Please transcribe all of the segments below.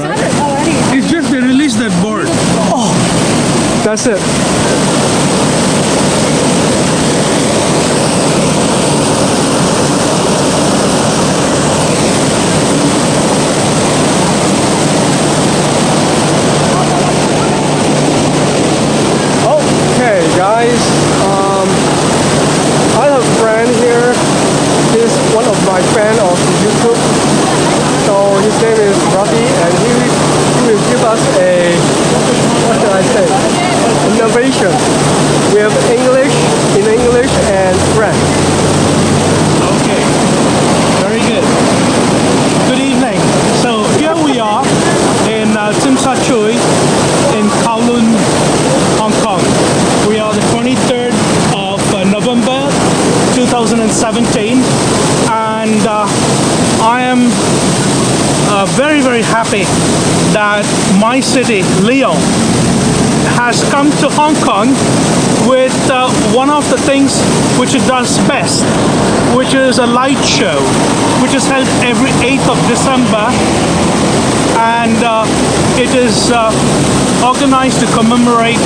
started already. It's just they released that board. That's it. Okay, guys. I have a friend here. He's one of my fans of YouTube. So his name is Ravi, and he will give us a, what should I say, innovation. We have English, in English and French. Okay, very good. Good evening. So here we are in Simsachui in Kowloon, Hong Kong. We are the 23rd of November 2017, and I am very, very happy that my city, Lyon, has come to Hong Kong with one of the things which it does best, which is a light show, which is held every 8th of December, and it is organized to commemorate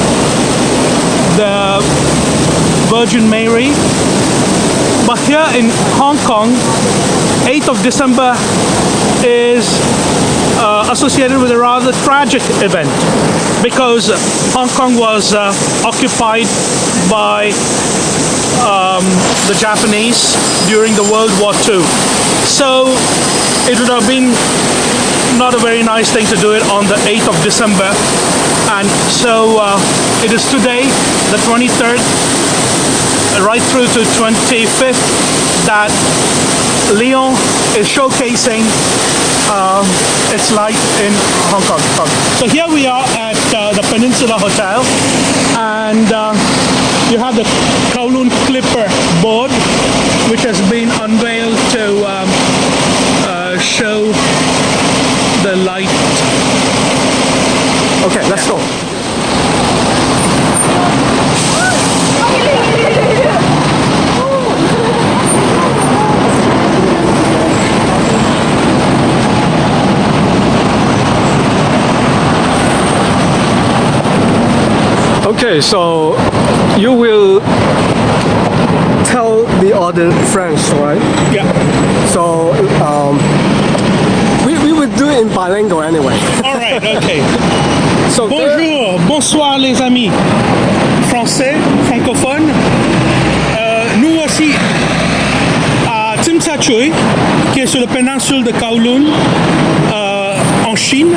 the Virgin Mary. But here in Hong Kong, 8th of December is associated with a rather tragic event, because Hong Kong was occupied by the Japanese during the World War II. So it would have been not a very nice thing to do it on the 8th of December. And so it is today, the 23rd, right through to 25th, that Lyon is showcasing its light in Hong Kong. So here we are at the Peninsula Hotel, and you have the Kowloon Clipper board, which has been unveiled to show the light. Okay, let's go. Okay, so you will tell the audience French, right? Yeah. So we would do it in bilingual anyway. All right, okay. So Bonjour, bonsoir les amis français, francophones. Nous voici à Simsachui, qui est sur la péninsule de Kowloon, en Chine.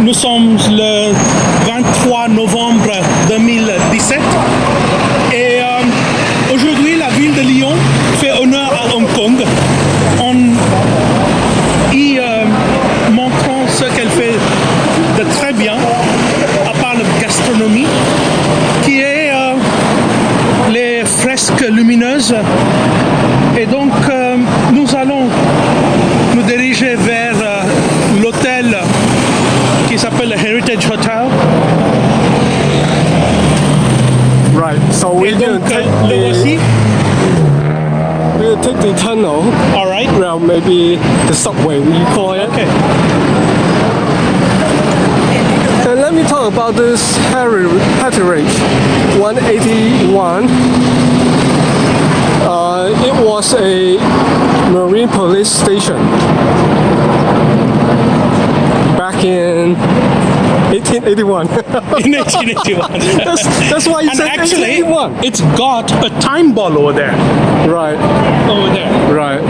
Nous sommes le 23 novembre 2017 et aujourd'hui la ville de Lyon fait honneur à Hong Kong en y montrant ce qu'elle fait de très bien, à part la gastronomie, qui est les fresques lumineuses. Et donc nous allons nous diriger vers l'hôtel qui s'appelle le Heritage Hotel. right, so we'll take the tunnel. All right. Well, maybe the subway, you call it. Okay. And let me talk about this Heritage 181. It was a Marine police station back in 1881. In 1881. That's why you And said actually, 1881. it's got a time ball over there. Right, Over there. right.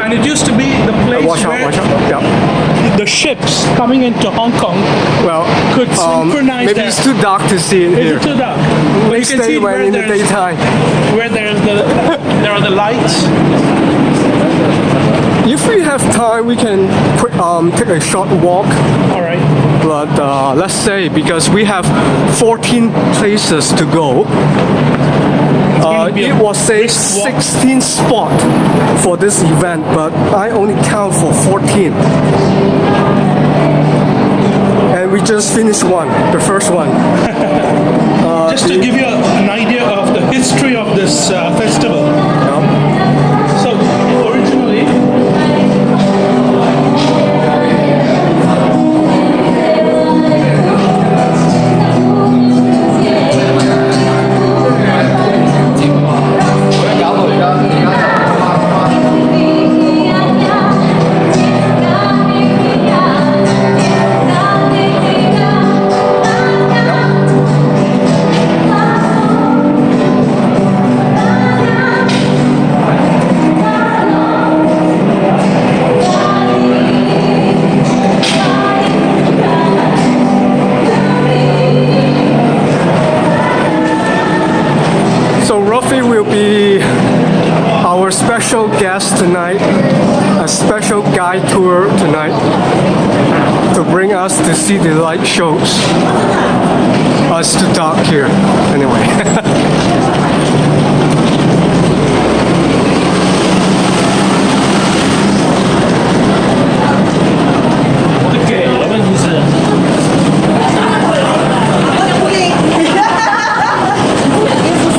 And it used to be the place Watch where out. Yeah. the ships coming into Hong Kong Well, could synchronize maybe their... it's too dark to see in here. Is it too dark? But you Next can day see when where in the there's- daytime. where there are the lights. If we have time, we can take a short walk. All right. But let's say, because we have 14 places to go, gonna be a it was a brisk walk. 16 spot for this event, but I only count for 14. And we just finished one, the first one. Just to give you an idea of the history of this festival. So originally, bring us to see the light shows. It's too dark here. Anyway.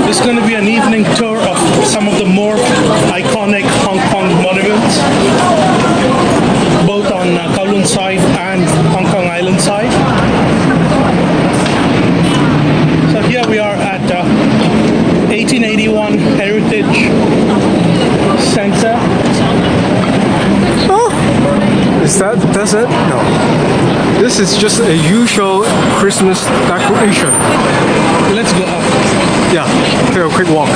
It's going to be an evening tour of some of the more iconic Hong Kong monuments, both on Kowloon side and Hong Kong Island side. So here we are at 1881 Heritage Center. Oh, that's it? No. This is just a usual Christmas decoration. Let's go up. Yeah, take a quick walk.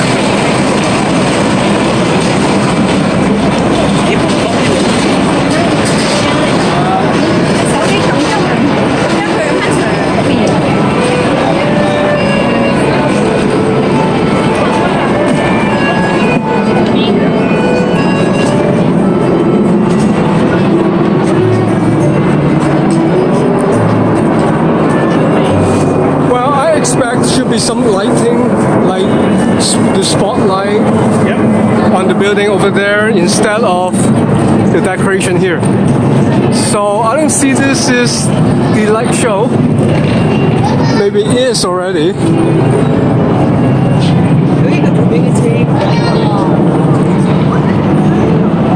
Should be some lighting, like the spotlight on the building over there instead of the decoration here. So I don't see this is the light show. Maybe it is already.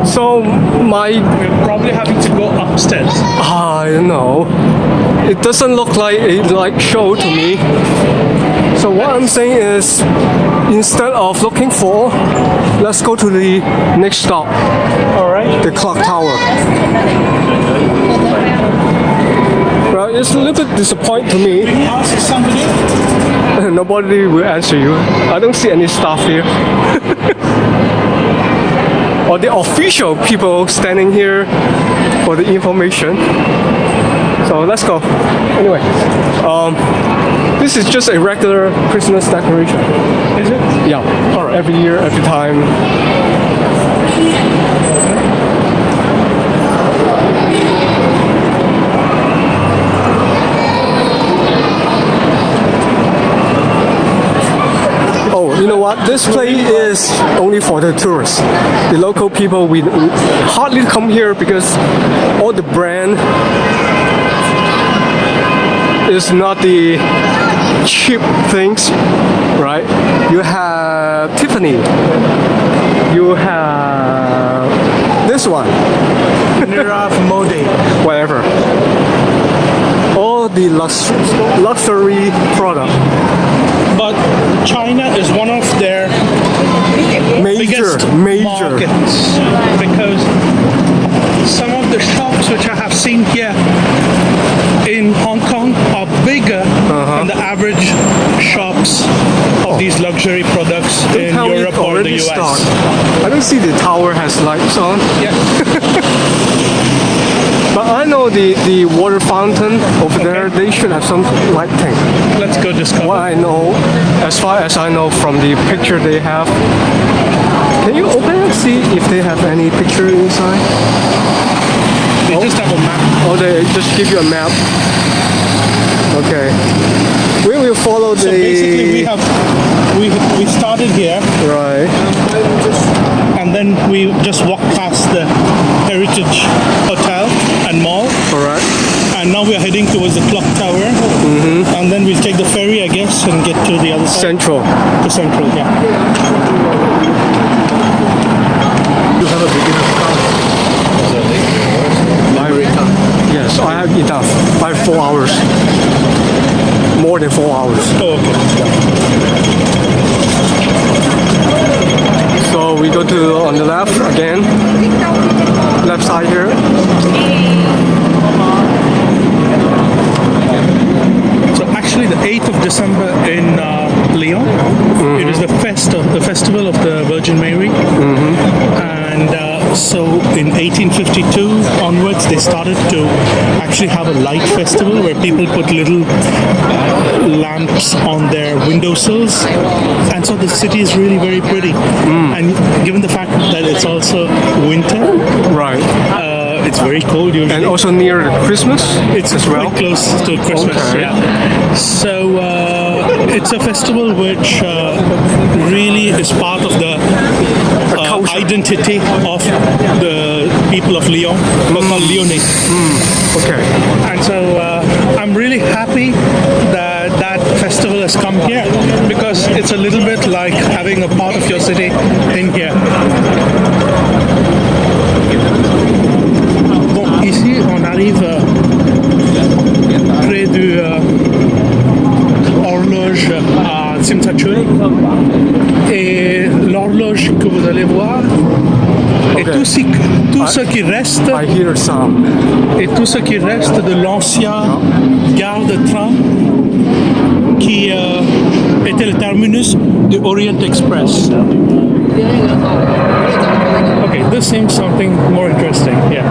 So we're probably having to go upstairs. I don't know. It doesn't look like a light show to me. So what I'm saying is, instead of looking for, let's go to the next stop. All right. The clock tower. Well, it's a little bit disappointing to me. Ask somebody. Nobody will answer you. I don't see any staff here. Or the official people standing here for the information. So let's go. Anyway, this is just a regular Christmas decoration. Is it? Yeah. All right. Every year, every time. Oh, you know what? This place is only for the tourists. The local people, we hardly come here because all the brand is not the cheap things, right? You have Tiffany. You have this one. Nirav Modi. Whatever. All the luxury product. But China is one of their biggest markets because some of the shops which I have seen here in Hong Kong are bigger than the average shops of these luxury products in Europe or the US. I don't see the tower has lights on. Yeah. But I know the water fountain over there, they should have some lighting. Let's go discover. What I know, as far as I know from the picture they have. Can you open and see if they have any picture inside? They just have a map. Oh, they just give you a map. Okay. We will follow So basically we started here. Right. And then we just walked past the Heritage Hotel and Mall. Alright. And now we're heading towards the clock tower. And then we'll take the ferry, I guess, and get to the other side. Central. To Central, yeah. You have a beginner's class. Yes, I have enough. I have 4 hours. More than 4 hours. Oh, okay. So we go to on the left again. Left side here. So actually the 8th of December in Lyon, it is the festival of the Virgin Mary. And so in 1852 onwards, they started to actually have a light festival where people put little lamps on their windowsills. And so the city is really very pretty. And given the fact that it's also winter, Right. it's very cold usually. And also near Christmas It's as well. quite close to Christmas, Okay. yeah. So it's a festival which really is part of the identity of the people of Lyon. We're called Lyonnais. Okay. And so I'm really happy that that festival has come here because it's a little bit like having a part of your city in here. Bon, ici on arrive près du horloge à Tsim Sha Tsui et l'horloge que vous allez voir et tout ce qui reste I hear sound. et tout ce qui reste de l'ancien gare de train qui était le terminus du Orient Express. Okay, this seems something more interesting. Yeah.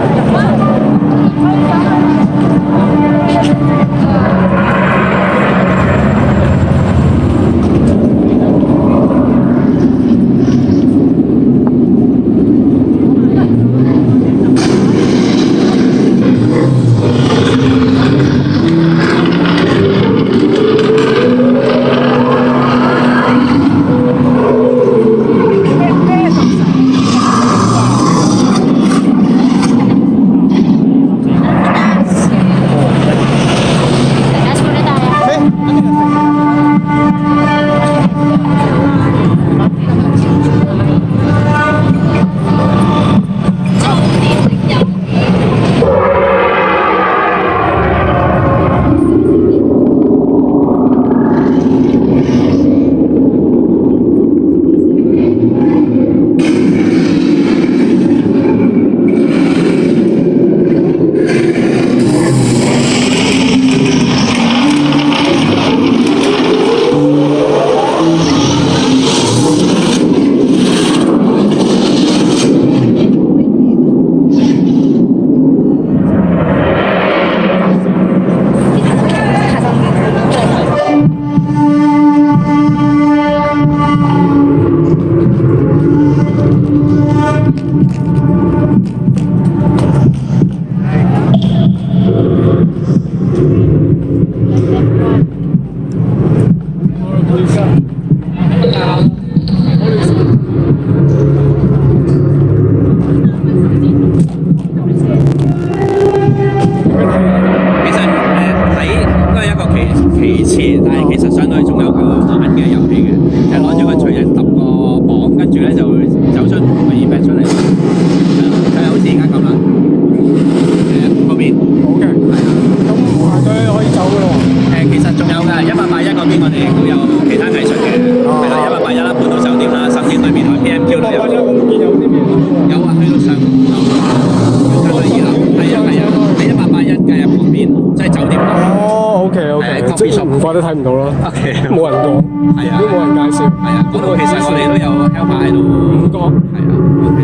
OK， 冇人講，係啊，都冇人介紹，係啊，嗰度其實我哋都有 helper 喺度，五個，係啊 ，OK，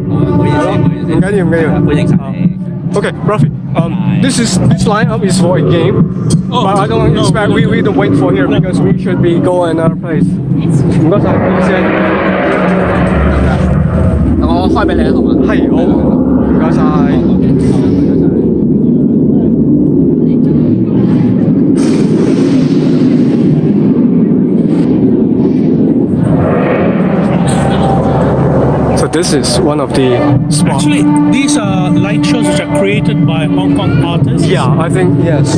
好啊，唔好意思，唔緊要，唔緊要，歡迎晒你。Okay, Rafi, this lineup is for a game, but I don't expect we don't wait for here because we should be go another place. 唔該曬，先。我開俾你好嘛？係，好，唔該曬。This is one of the spots. Actually, these are light shows which are created by Hong Kong artists. Yeah, I think yes.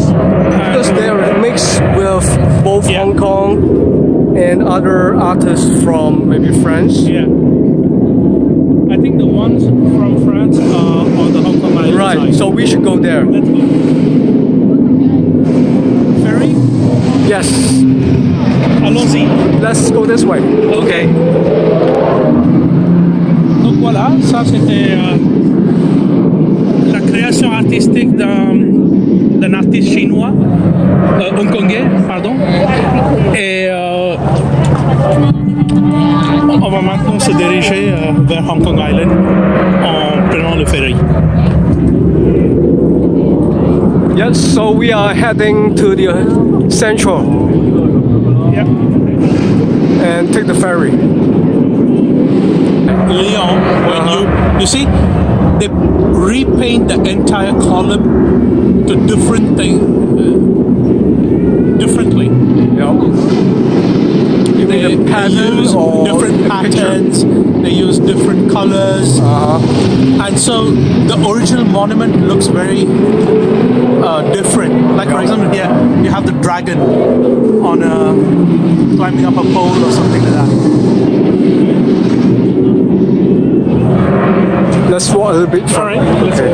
Because they are mixed with both Hong Kong and other artists from maybe France. Yeah. I think the ones from France are on the Hong Kong island Right, side. so we should go there. Let's go. Ferry? Yes. Allons-y. Let's go this way. Okay. Donc voilà, ça c'était la création artistique d'un artiste chinois, hongkongais, pardon. Et on va maintenant se diriger vers Hong Kong Island en prenant le ferry. Yes, so we are heading to the central. Yeah. And take the ferry. Lyon, when you see they repaint the entire column to different thing, differently. Yeah. They use different patterns. They use different colors, and so the original monument looks very different. Like for example, here you have the dragon on climbing up a pole or something like that. Let's walk a little bit further. All right, let's go.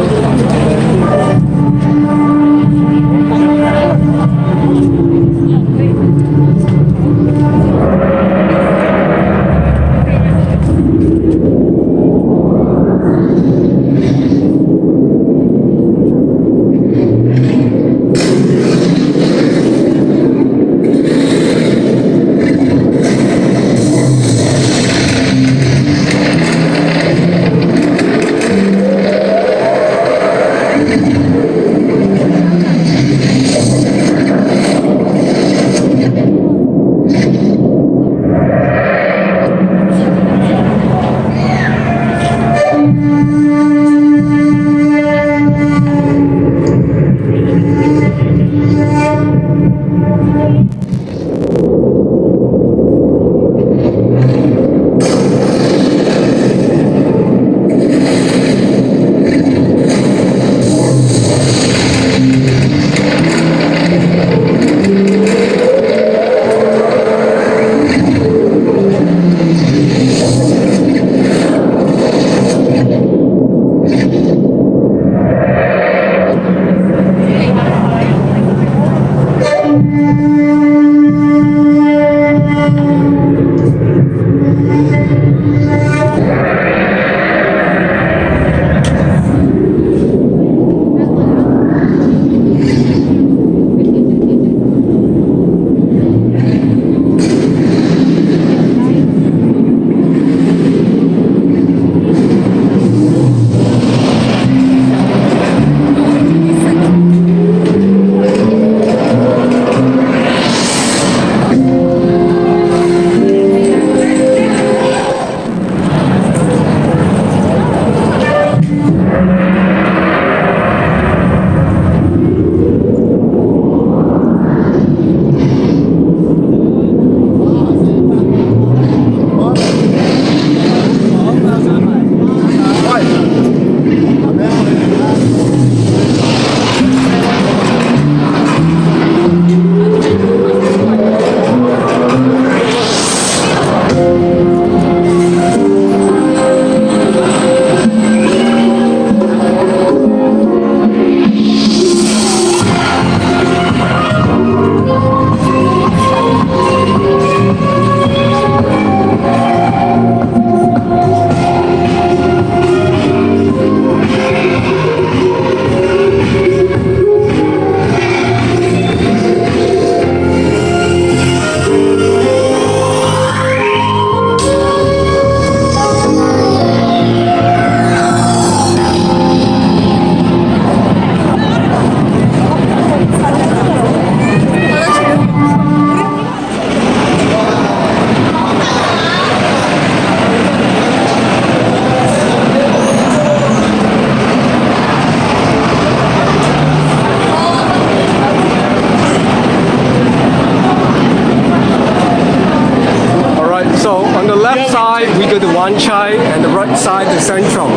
go to Wan Chai, and the right side the Central.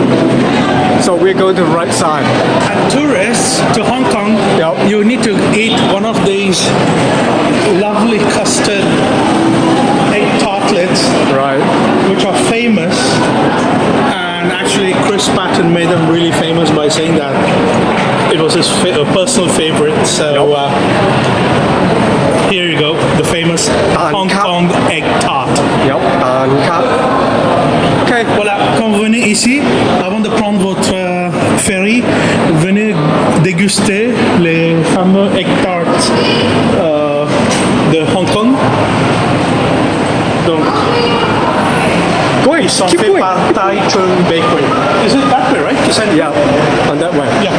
So we go to the right side. And tourists to Hong Kong, Yep. you need to eat one of these lovely custard egg tartlets, Right. which are famous. And actually, Chris Patton made them really famous by saying that it was his personal favorite. So here you go, the famous Hong Kong egg tart. Yep. Okay. Voilà, quand vous venez ici, avant de prendre votre ferry, venez déguster les fameux egg tarts de Hong Kong. Donc, ils sont faits par Tai Chung Bakery. Is it that way, right? Yeah, on that way. Yeah.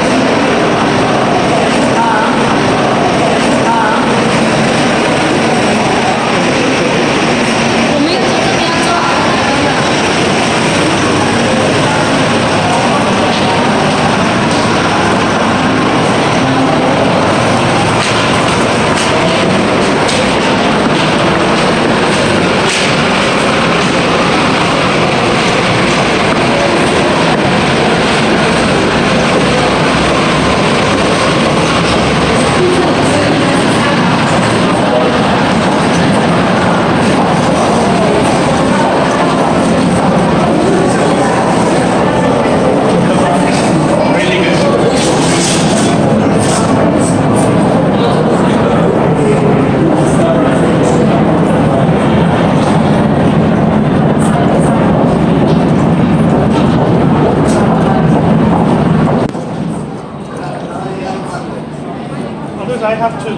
Because I have to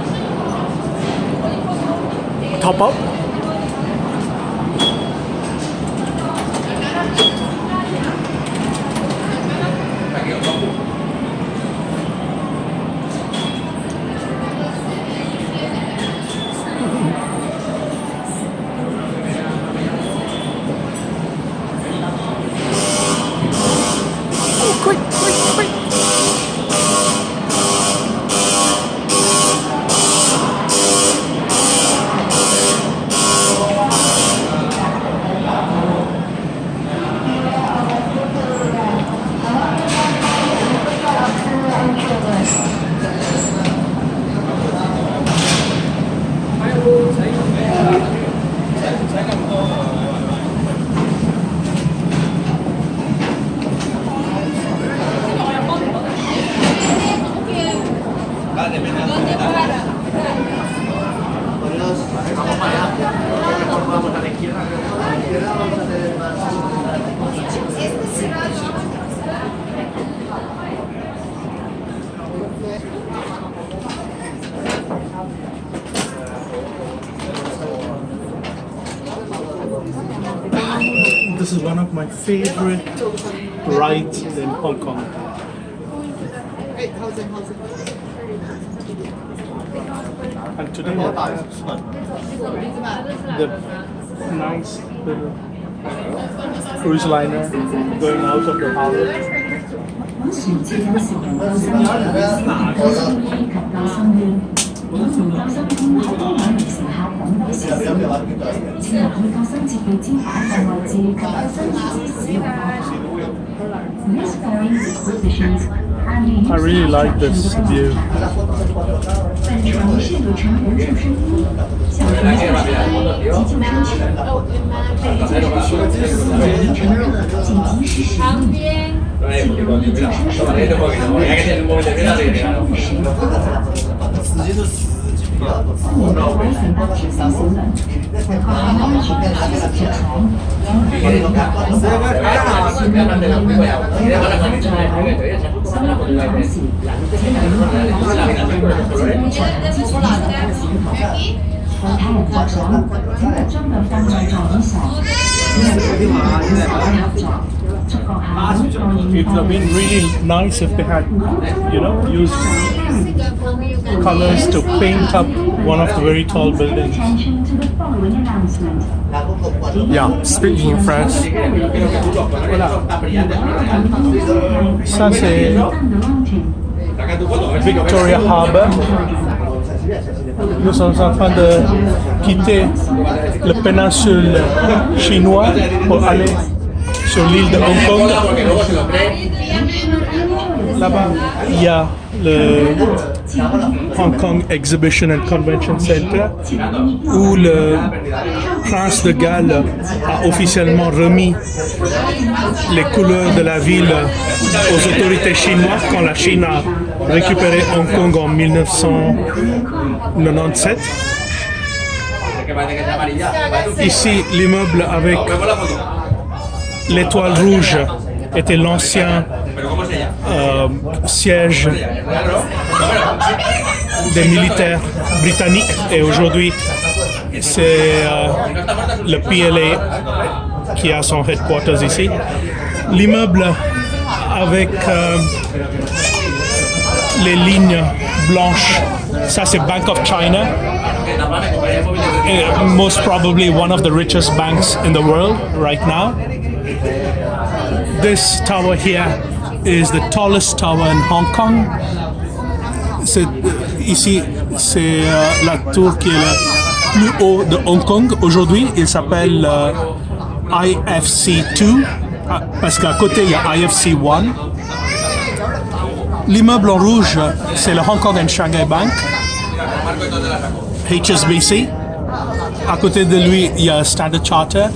top up. Quick, quick, quick. This is one of my favorite rides in Hong Kong. And today I have the nice little cruise liner going out of the harbor. 本船設有成人救生員、救生衣及救生圈。本船救生圈可供兩名乘客等多時使用。請留意救生設備招牌放位置及救生衣之使用方法。This ferry positions I really like this view. 本船是有成人救生衣、小型救生衣及救生圈，被救生圈所有乘客紧急时使用。请留意救生设备，4年内完成到提升水能，然后还安全的驶着船，然后所有的同时，请留意对往所有的人进行基础检测系统。为他人着想，請勿將腳放在座椅上，只有同意手合作。It would have been really nice if they had, used colors to paint up one of the very tall buildings. Yeah, speaking in French. Ça c'est Victoria Harbour. Nous sommes en train de quitter le péninsule chinois pour aller sur l'île de Hong Kong. Là-bas, il y a le Hong Kong Exhibition and Convention Center où le prince de Galles a officiellement remis les couleurs de la ville aux autorités chinoises quand la Chine a récupéré Hong Kong en 1997. Ici, l'immeuble avec l'étoile rouge était l'ancien siège des militaires britanniques et aujourd'hui c'est le PLA qui a son headquarters ici. L'immeuble avec les lignes blanches, ça c'est Bank of China, most probably one of the richest banks in the world right now. This tower here is the tallest tower in Hong Kong. Ici, c'est la tour qui est le plus haut de Hong Kong. Aujourd'hui, il s'appelle IFC2 parce qu'à côté, il y a IFC1. L'immeuble en rouge, c'est le Hong Kong and Shanghai Bank, HSBC. À côté de lui, il y a Standard Chartered.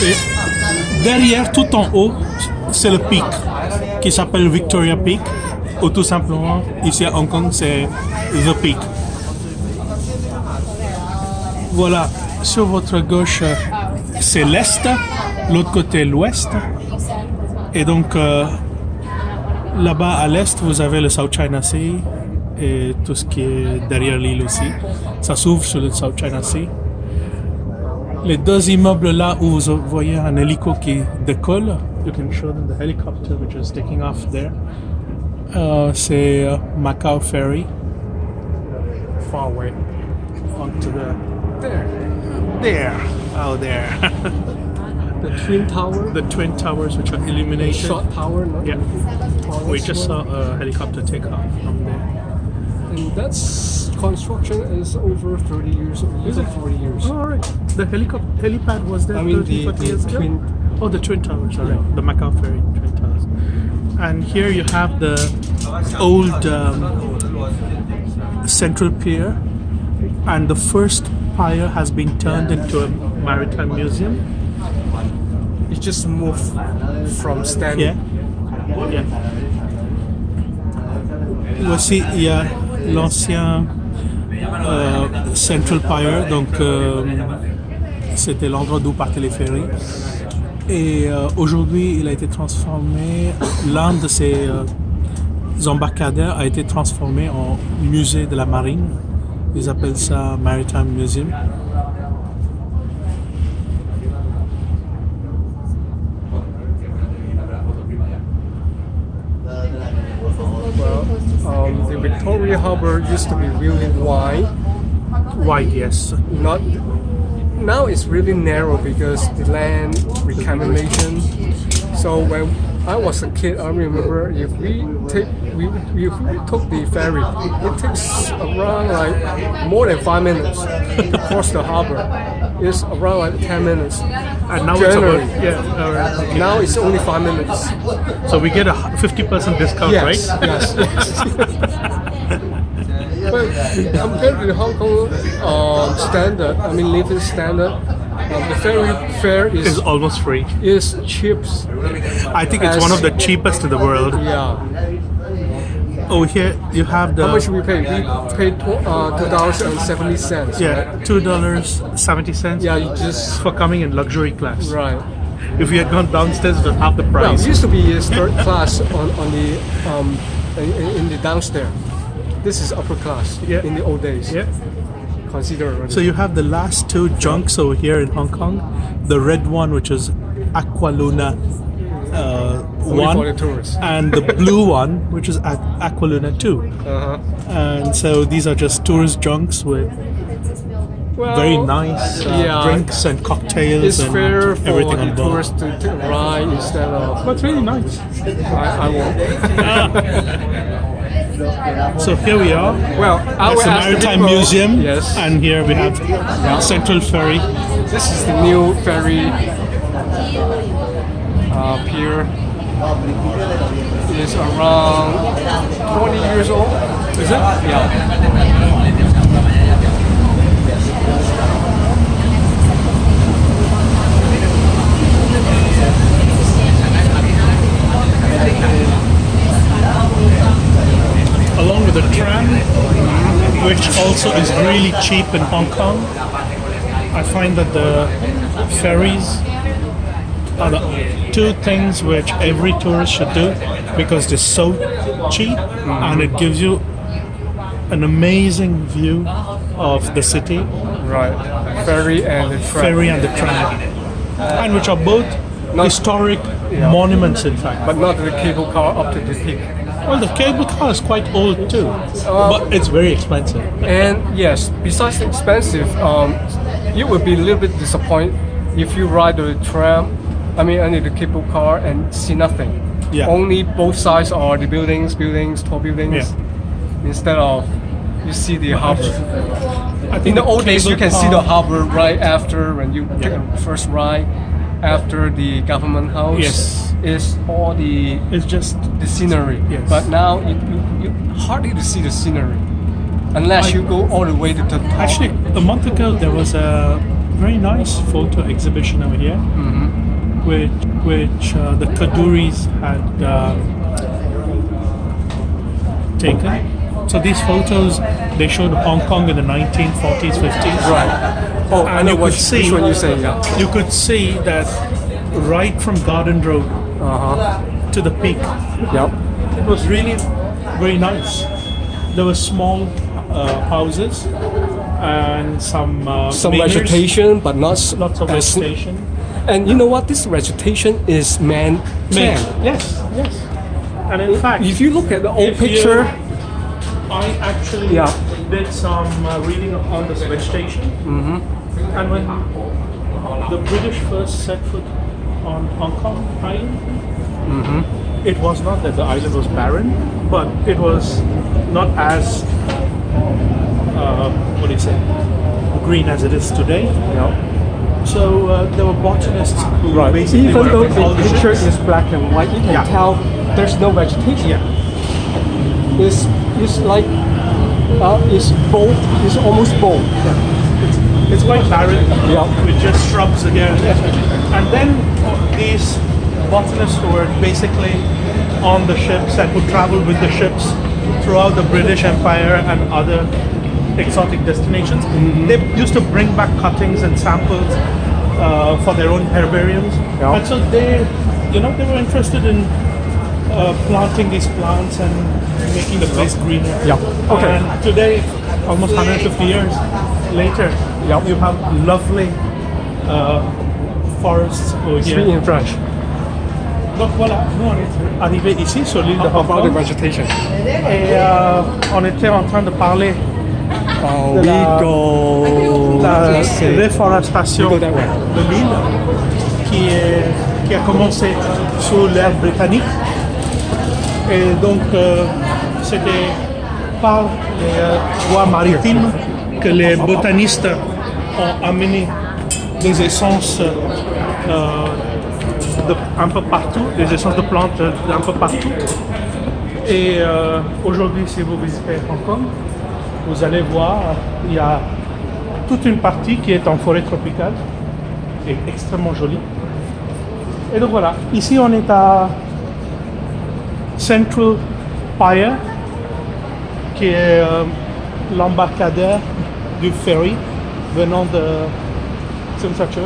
Et derrière, tout en haut, c'est le pic qui s'appelle Victoria Peak, ou tout simplement, ici à Hong Kong, c'est The Peak. Voilà, sur votre gauche, c'est l'Est, l'autre côté, l'Ouest. Et donc, là-bas à l'Est, vous avez le South China Sea. et tout ce qui est derrière l'île aussi. Ça s'ouvre sur le South China Sea. Les deux immeubles là où vous voyez un hélico qui décolle, you can show them the helicopter which is taking off there. C'est Macau Ferry. Far away. Onto there. Oh, there. The Twin Tower. The twin towers which are illuminated. Short tower. No? Yeah. We just saw a helicopter take off from there. And that's construction is over 30 years old. Is it? 40 years. Oh, all right. The helipad was there I mean 30, 40 years ago? twin. Oh, the Twin Towers, all right. The Macau Ferry Twin Towers. And here you have the old central pier. And the first pier has been turned into a maritime museum. It just moved from standing. Yeah. Voici, il y a l'ancien Central Pier, donc c'était l'endroit d'où partaient les ferries. Et aujourd'hui, il a été transformé, l'un de ces embarcadères a été transformé en musée de la marine. Ils appellent ça Maritime Museum. The Victoria Harbour used to be really wide. Wide, yes. Not now it's really narrow because the land reclamation. So when I was a kid, I remember if we took the ferry, it takes around like more than 5 minutes to cross the harbour. It's around like 10 minutes. And now Generally. it's about, all right. Okay. Now it's only 5 minutes. So we get a 50% discount, Yes, right? yes. But compared to the Hong Kong standard, I mean living standard, the ferry fare It's is almost free. cheap. I think it's one of the cheapest in the world. Yeah. Oh, here you have the How much we pay? We paid $2.70. yeah $2.70. Yeah, you just for coming in luxury class. right. If we had gone downstairs, it was half the Well, price. it used to be third class on the in the downstairs. This is upper class Yeah. in the old days. Yeah. Consider. So you have the last two junks over here in Hong Kong. The red one, which is Aqualuna Only 1, for the tourists. and the blue one, which is Aqualuna 2. Uh-huh. And so these are just tourist junks with Well, very nice yeah. drinks and cocktails It's and fair for everything the on board. tourists to take a ride instead of. But it's really nice. I won't. So here we are. Well, I It's will the ask the Maritime people- Museum, Yes. and here we have Central Ferry. This is the new ferry pier. It's around 20 years old. Is it? Yeah. Along with the tram, which also is really cheap in Hong Kong. I find that the ferries are the two things which every tourist should do because they're so cheap and it gives you an amazing view of the city, Right. Ferry and the tram. ferry and the tram, and which are both historic monuments in fact. But not the cable car up to the peak. Well, the cable car is quite old too, but it's very expensive. And yes, besides the expensive, you would be a little bit disappointed if you ride the tram. I mean, under the cable car and see nothing. Yeah. Only both sides are the buildings, tall buildings. Instead of you see the harbor. I think In the old days, you cable can see the car- harbor right after when you take a first ride after the government house. Yes. Is all the It's just scenery. Yes. But now you hardly to see the scenery unless you go all the way to the top. actually a month ago there was a very nice photo exhibition over here, which the Kaduris had taken. So these photos, they showed Hong Kong in the 1940s, 50s. Right. Oh, I And know you could see, which one you say. Yeah. you could see that right from Garden Road to the peak. Yep. It was really very nice. there were small houses and some manors, vegetation, but not lots of as- vegetation. And you know what? This vegetation is man-made. Yes. And in fact, If you look at the old if you- picture, I actually Yeah. did some reading on this vegetation. And when the British first set foot on Hong Kong Island, it was not that the island was barren, but it was not as, what do you say, green as it is today. So there were botanists who basically even were though with all the the picture ships. is black and white, you can Yeah. tell there's no vegetation. Yeah. It's like it's bold. It's almost bold. It's quite barren, Yeah. with just shrubs here and there. And then these botanists who were basically on the ships and who traveled with the ships throughout the British Empire and other exotic destinations, they used to bring back cuttings and samples for their own herbariums. Yeah. And so they were interested in planting these plants and making the place greener. Yeah. Okay. And today, almost 150 years later, you have lovely forests over Speak here. in French Donc voilà, nous on est arrivés ici sur l'île de Hong about the Kong vegetation. et on était en train de parler Oh, de la- go. de la let's see. réforestation We go that way. de l'île qui a commencé sous l'ère britannique. Et donc c'était par les voies maritimes que les botanistes ont amené des essences un peu partout, des essences de plantes un peu partout. Et aujourd'hui, si vous visitez Hong Kong, vous allez voir, il y a toute une partie qui est en forêt tropicale et extrêmement jolie. Et donc voilà, ici on est à Central Pier, qui est l'embarcadère du ferry venant de尖沙咀.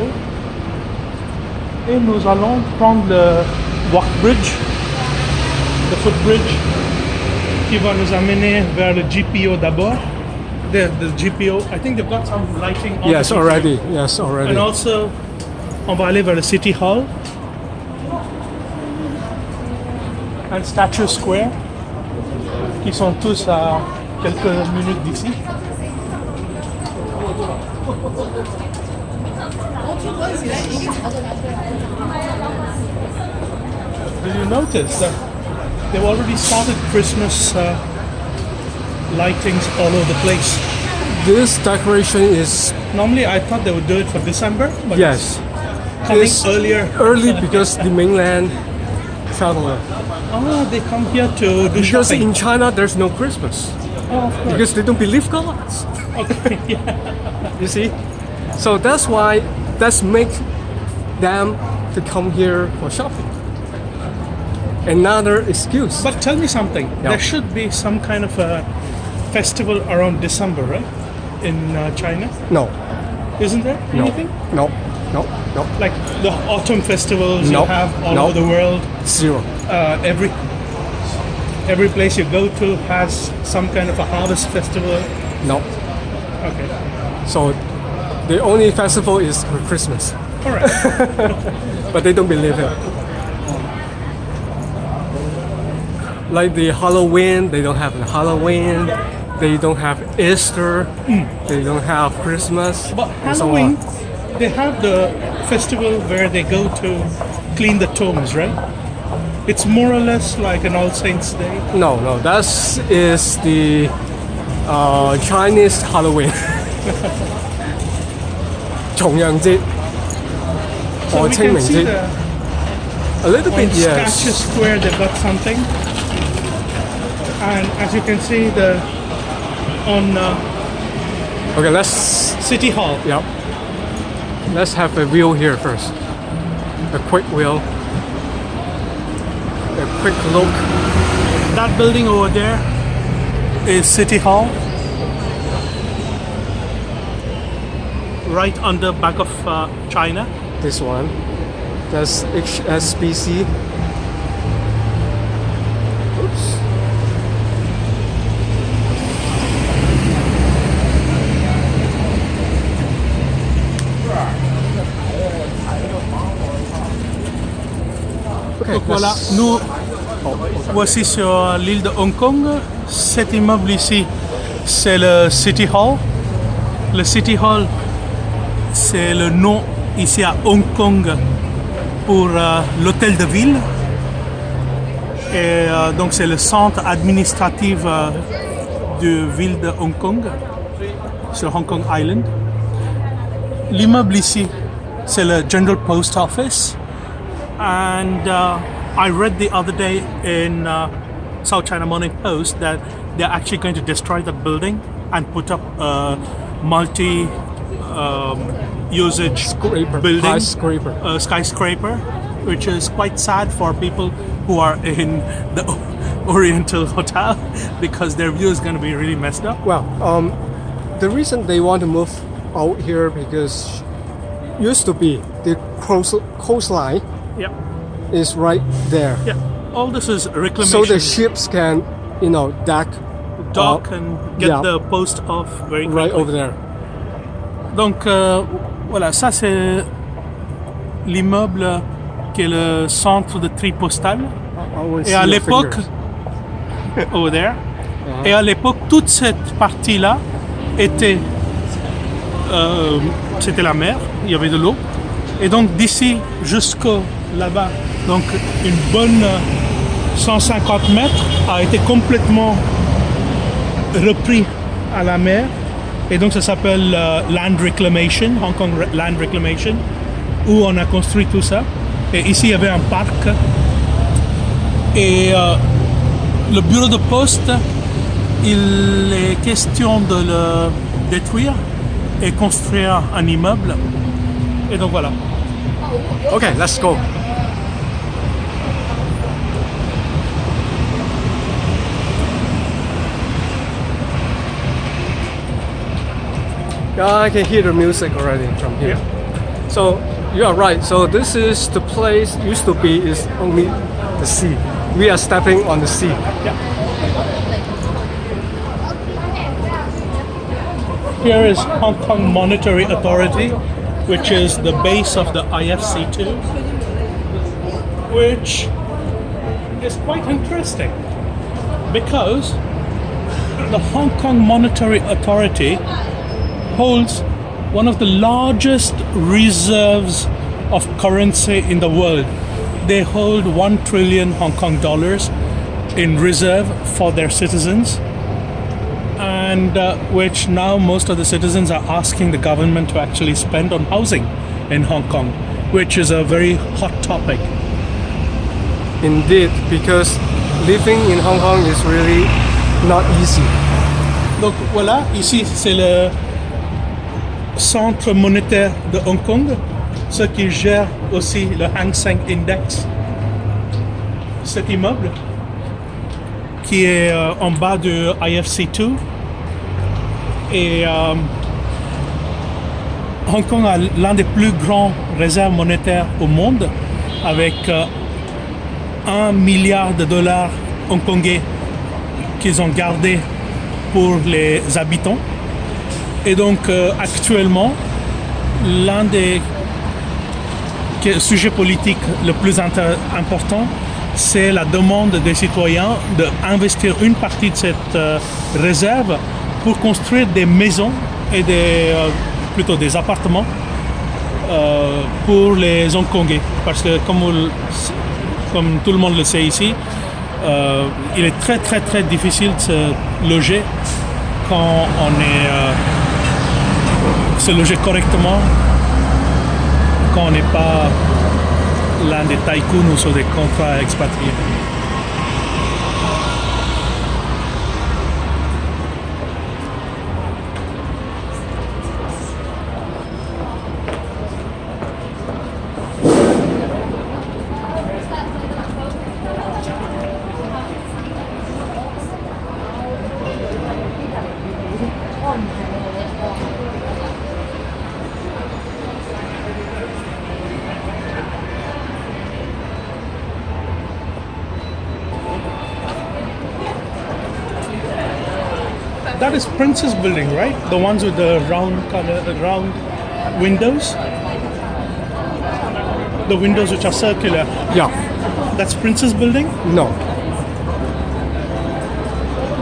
Et nous allons prendre le walk bridge, le footbridge, qui va nous amener vers le GPO d'abord. The GPO, I think they've got some lighting on Yes, the GPO. already. Yes, already. And also, on va aller vers le City Hall and Statue Square, qui sont tous à quelques minutes d'ici. Did you notice that they've already started Christmas lightings all over the place? This decoration is Normally, I thought they would do it for December, but yes, it's coming it's earlier. early because the mainland traveler. Oh, they come here to do Because shopping. in China there's no Christmas Oh, of course. because they don't believe gods. Okay, yeah. You see, so that's why that's make them to come here for shopping. Another excuse. But tell me something. Yeah. There should be some kind of a festival around December, right? In China, No, isn't there no, anything? no, no, no, Like the autumn festivals No, you have all no. over the world. zero. Every place you go to has some kind of a harvest festival. No. Okay, So the only festival is for Christmas, all right. but they don't believe it. Like the Halloween, they don't have the Halloween. They don't have Easter. They don't have Christmas. But and so Halloween, on. they have the festival where they go to clean the tombs, right? It's more or less like an All Saints Day. No, that is the Chinese Halloween. 重陽節 So or we 清 can 明 see 節 the A little on bit, Statue yes. Square they've got something. And as you can see on Okay, let's City Hall. yeah. Let's have a view here first. A quick view. A quick look. That building over there is City Hall. Right under back of China. This one. That's HSBC. Oops. voilà, nous voici sur l'île de Hong Kong. Cet immeuble ici, c'est le City Hall. Le City Hall, c'est le nom ici à Hong Kong pour l'hôtel de ville. Et donc c'est le centre administratif de ville de Hong Kong, sur Hong Kong Island. L'immeuble ici, c'est le General Post Office. And I read the other day in South China Morning Post that they're actually going to destroy the building and put up a multi-usage building, skyscraper, which is quite sad for people who are in the Oriental Hotel because their view is going to be really messed up. Well, the reason they want to move out here because used to be the coastline Yeah, is right there. yeah. All this is reclamation. So the ships can, dock and get the post off very quickly. right over there. Donc voilà, ça c'est l'immeuble qui est le centre de tri postal. Et à l'époque, over there. Et à l'époque, toute cette partie-là était, c'était la mer. Il y avait de l'eau. Et donc d'ici jusqu'au là-bas, donc une bonne 150 mètres a été complètement repris à la mer. Et donc ça s'appelle Land Reclamation, Hong Kong Land Reclamation, où on a construit tout ça. Et ici il y avait un parc. Et le bureau de poste, il est question de le détruire et construire un immeuble. Et donc voilà. Okay, let's go. I can hear the music already from here. So you are right. So this is the place used to be is only the sea. We are stepping on the sea. Here is Hong Kong Monetary Authority, which is the base of the IFC2, which is quite interesting because the Hong Kong Monetary Authority holds one of the largest reserves of currency in the world. They hold 1 trillion Hong Kong dollars in reserve for their citizens, and which now most of the citizens are asking the government to actually spend on housing in Hong Kong, which is a very hot topic. Indeed, because living in Hong Kong is really not easy. Donc voilà, ici c'est le centre monétaire de Hong Kong, ce qui gère aussi le Hang Seng Index. Cet immeuble qui est en bas de IFC2. Et Hong Kong a l'un des plus grands réserves monétaires au monde, avec 1 milliard de dollars hongkongais qu'ils ont gardés pour les habitants. Et donc actuellement, l'un des sujets politiques le plus important, c'est la demande des citoyens d'investir une partie de cette réserve pour construire des maisons et plutôt des appartements pour les Hongkongais. Parce que comme tout le monde le sait ici, il est très très très difficile de se loger quand on se loger correctement quand on n'est pas l'un des tycoons ou sur des contrats expatriés. That is Prince's building, right? The ones with the round windows? The windows which are circular. Yeah. That's Princess Building? No.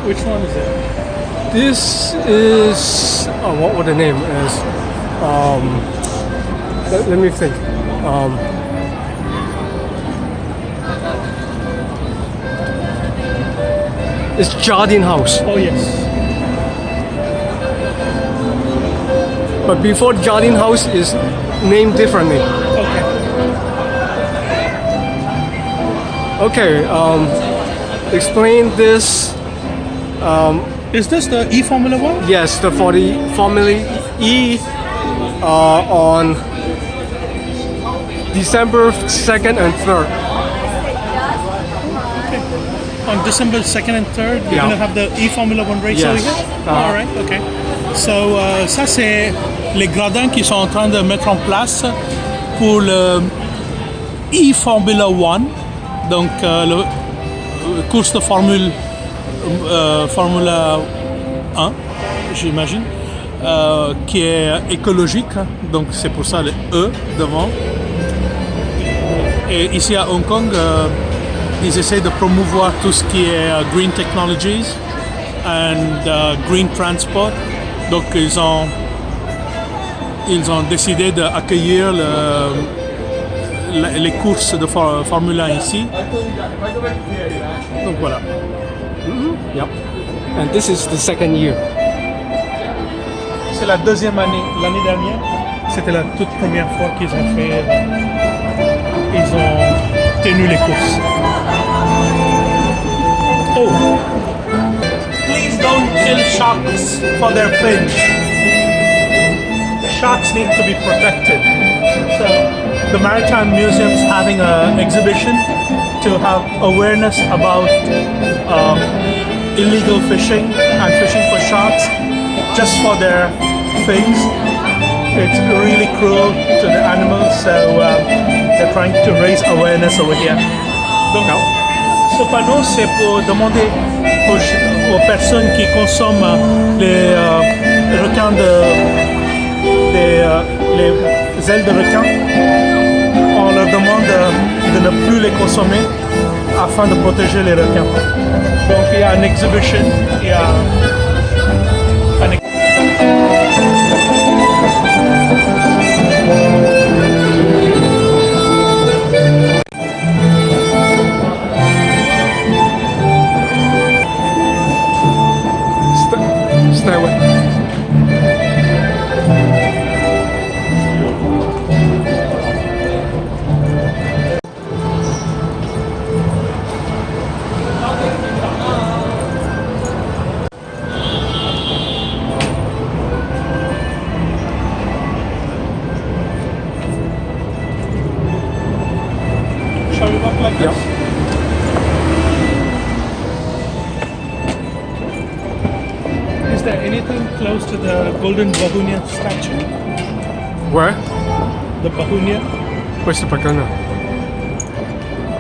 Which one is it? This is what the name is. Let me think. It's Jardine House. Oh, yes. But before Jardine House is named differently. Okay. Okay, explain this. Is this the E-Formula One? Yes, for the Formula E on December 2nd and 3rd. On December 2nd and 3rd, you're Yeah. going to have the E-Formula One race Yes. over here? All right, okay. So, ça, c'est les gradins qui sont en train de mettre en place pour le E-Formula One, donc le course de Formule 1, j'imagine, qui est écologique, donc c'est pour ça le E devant. Et ici à Hong Kong, ils essaient de promouvoir tout ce qui est green technologies and green transport. Donc ils ont décidé d'accueillir les courses de Formule 1 ici. Donc voilà. Yep. And this is the second year. C'est la deuxième année. L'année dernière, c'était la toute première fois qu'ils ont tenu les courses. Oh! Please don't kill sharks for their fins. Sharks need to be protected. So the Maritime Museum's having an exhibition to have awareness about illegal fishing and fishing for sharks just for their fins. It's really cruel to the animals, so they're trying to raise awareness over here. Donc, ce panneau, c'est pour demander aux personnes qui consomment les requins les ailes de requin, on leur demande de ne plus les consommer afin de protéger les requins. Donc il y a une exhibition, il y a Stay away. shall we walk like this? Is there anything close to the golden Bahunia statue? Where? The Bahunia? Where's the Pagana?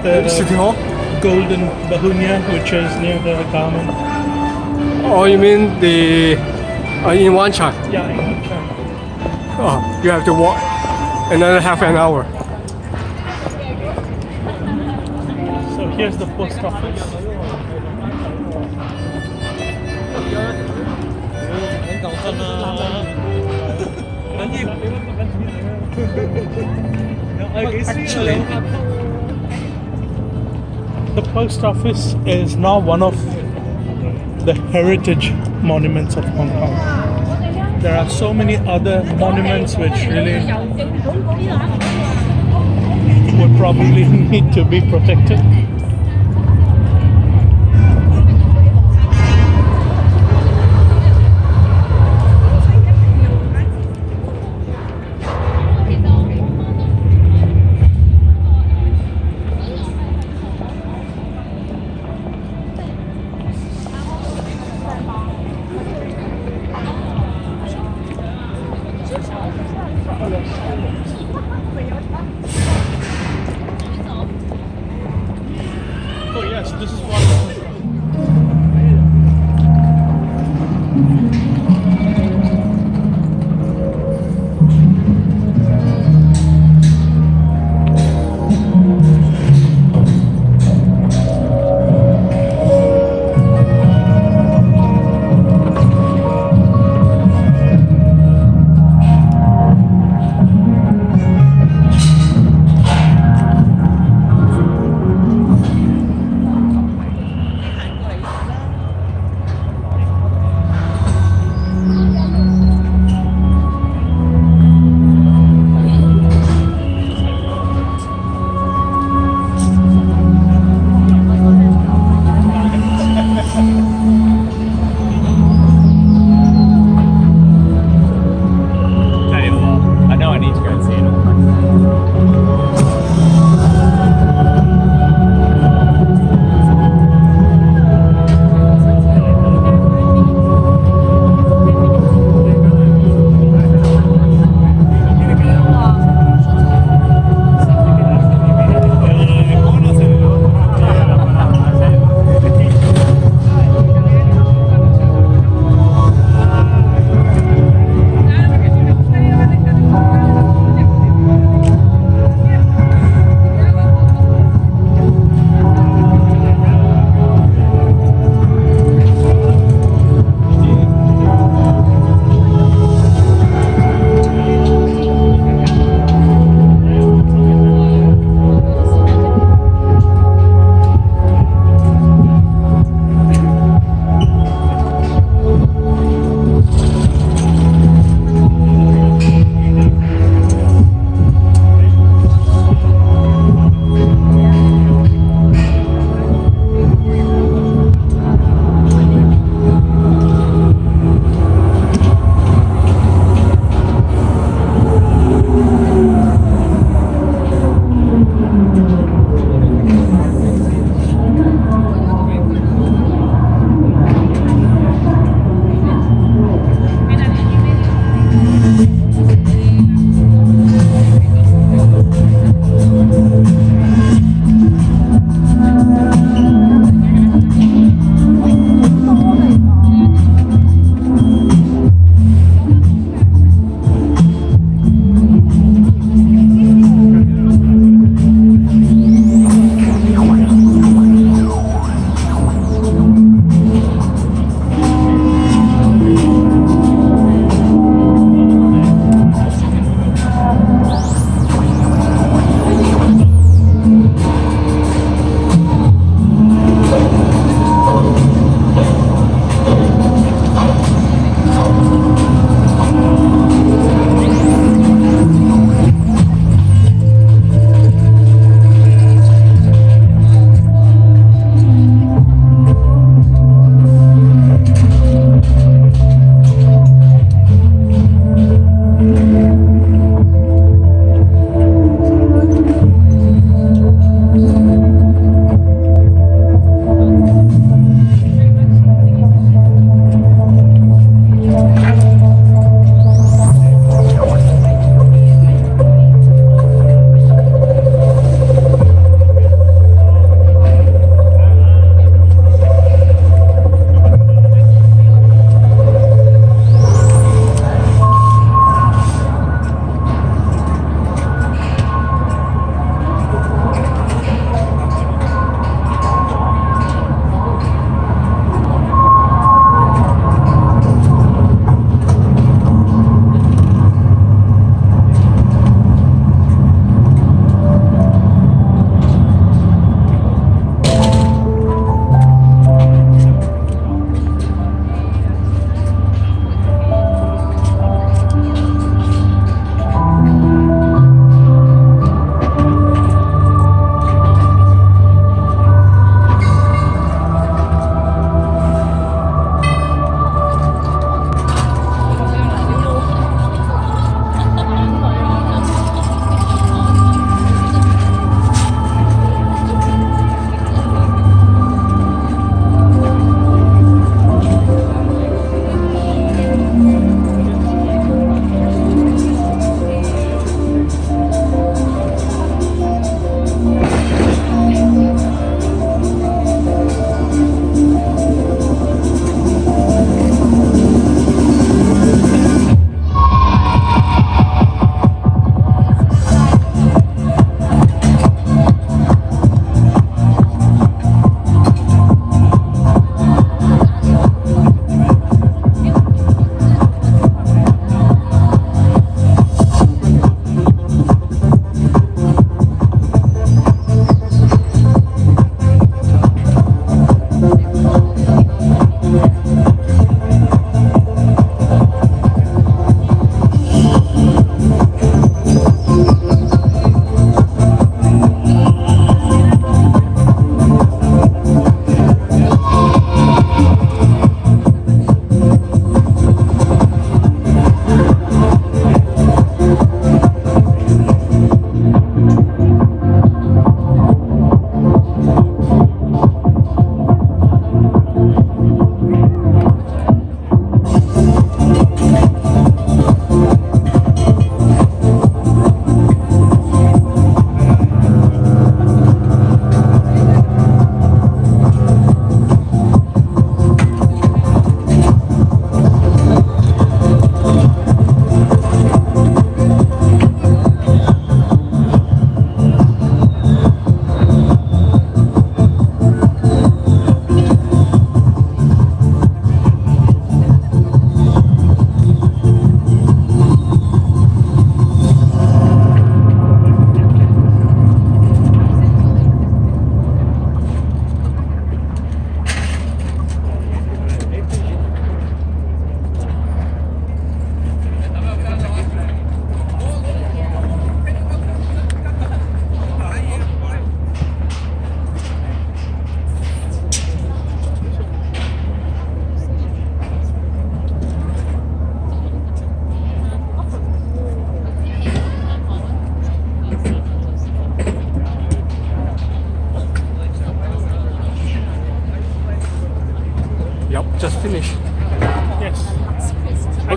The City Hall? golden Bahunia, which is near the garment. Oh, you mean the in Wan Chai? Yeah, in China. Oh, you have to walk another half an hour. So here's the post office. Actually, the post office is now one of the heritage monuments of Hong Kong. There are so many other monuments which really would probably need to be protected.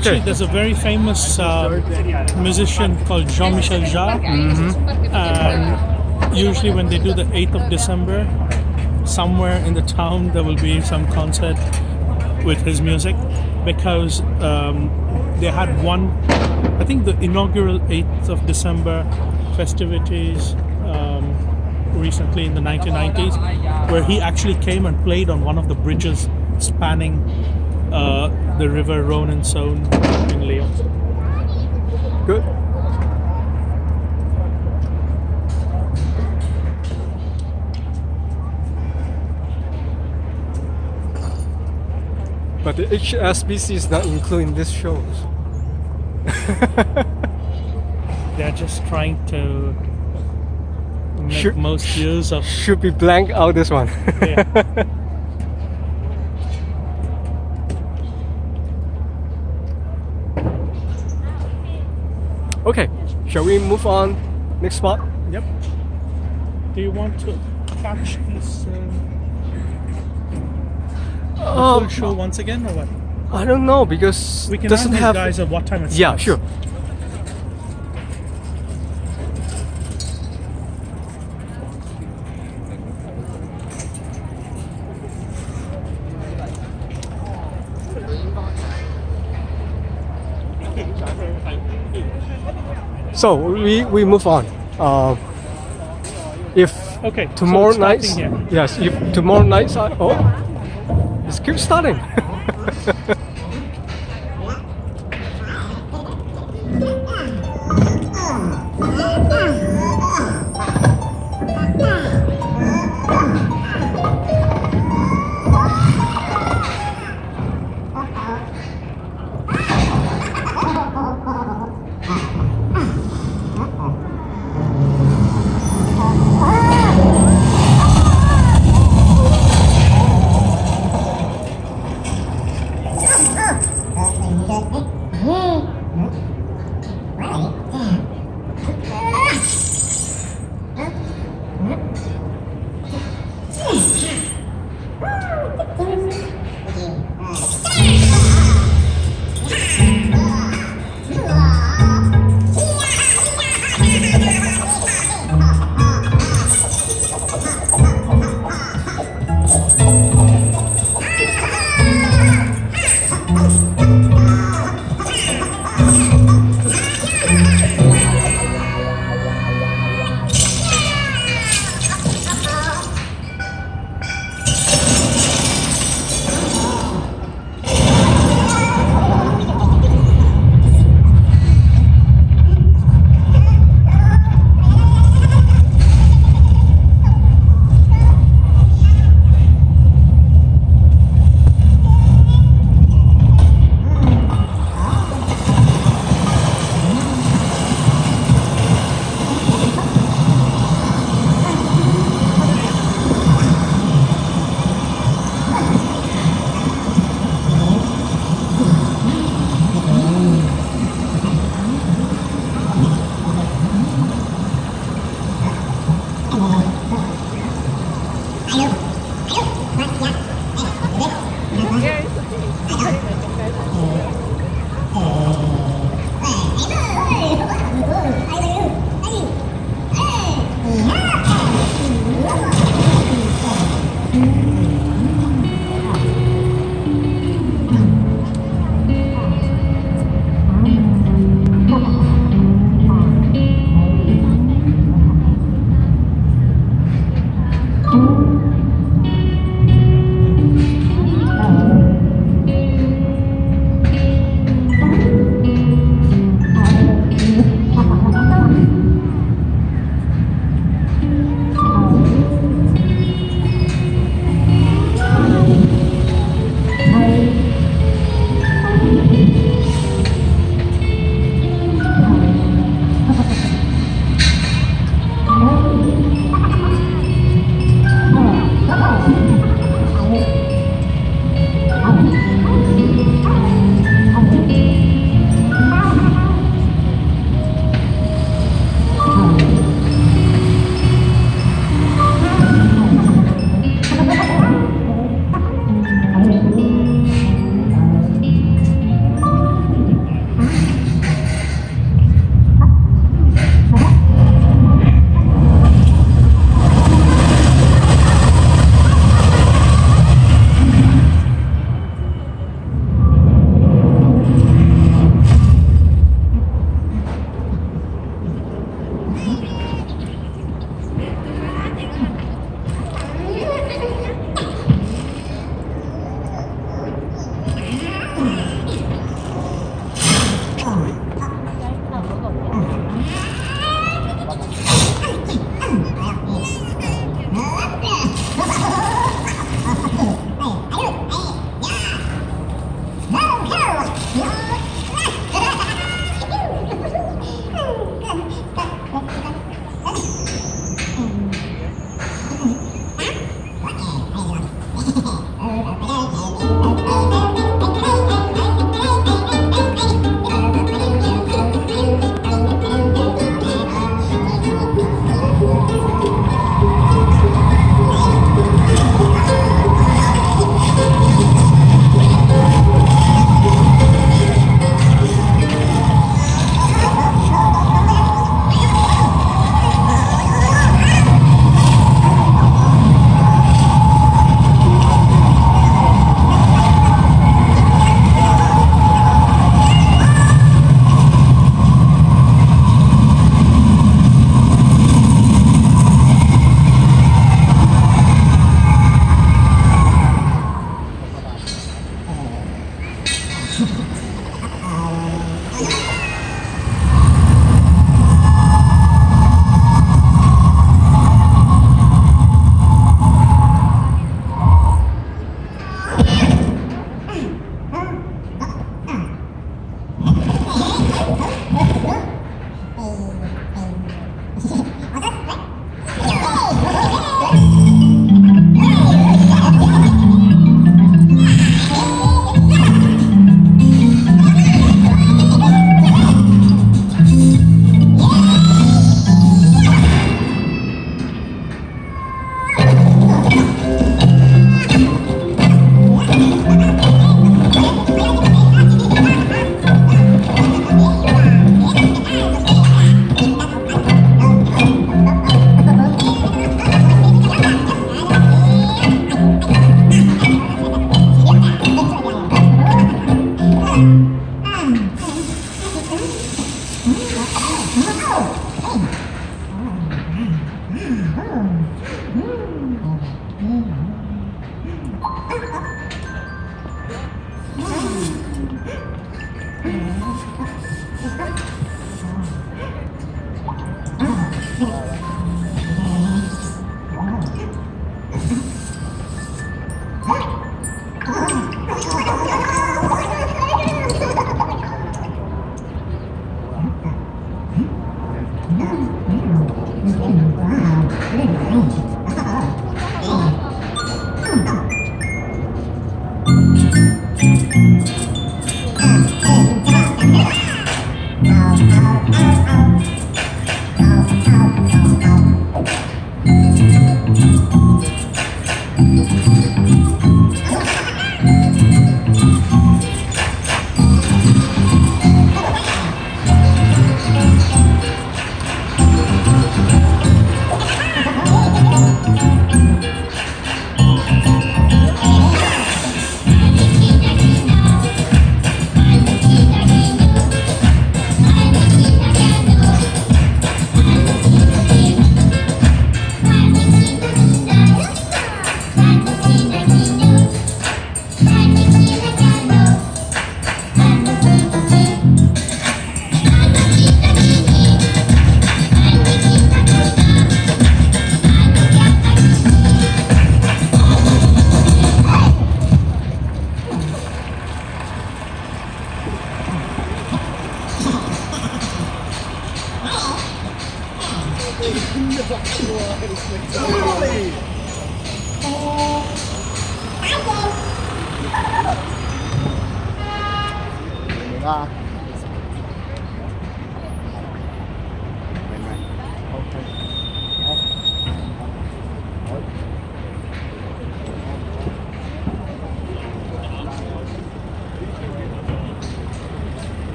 Actually, there's a very famous musician called Jean-Michel Jarre. And usually when they do the 8th of December, somewhere in the town there will be some concert with his music, because they had one, I think the inaugural 8th of December festivities recently in the 1990s, where he actually came and played on one of the bridges spanning the river Rhone and Saône in Lyon. Good. But the HSBC is not including these shows. They're just trying to make most use of. Should be blank out this one. Yeah. Okay, shall we move on? Next spot? Yep. Do you want to catch this full show once again, or what? I don't know, because We can doesn't ask have these guys at what time it Yeah, starts. sure. So we move on. If Okay. tomorrow so starting night, here. yes, if tomorrow night, let's keep starting.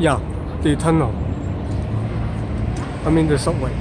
Yeah, the tunnel. I mean the subway.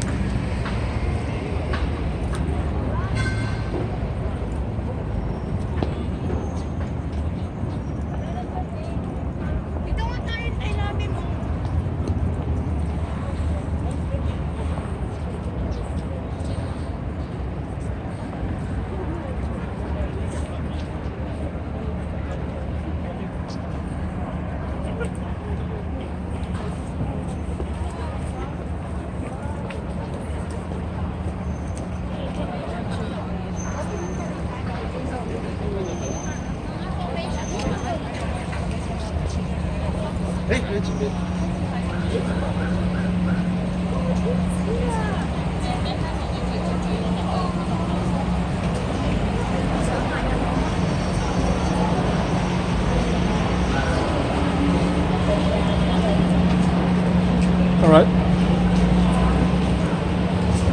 All right.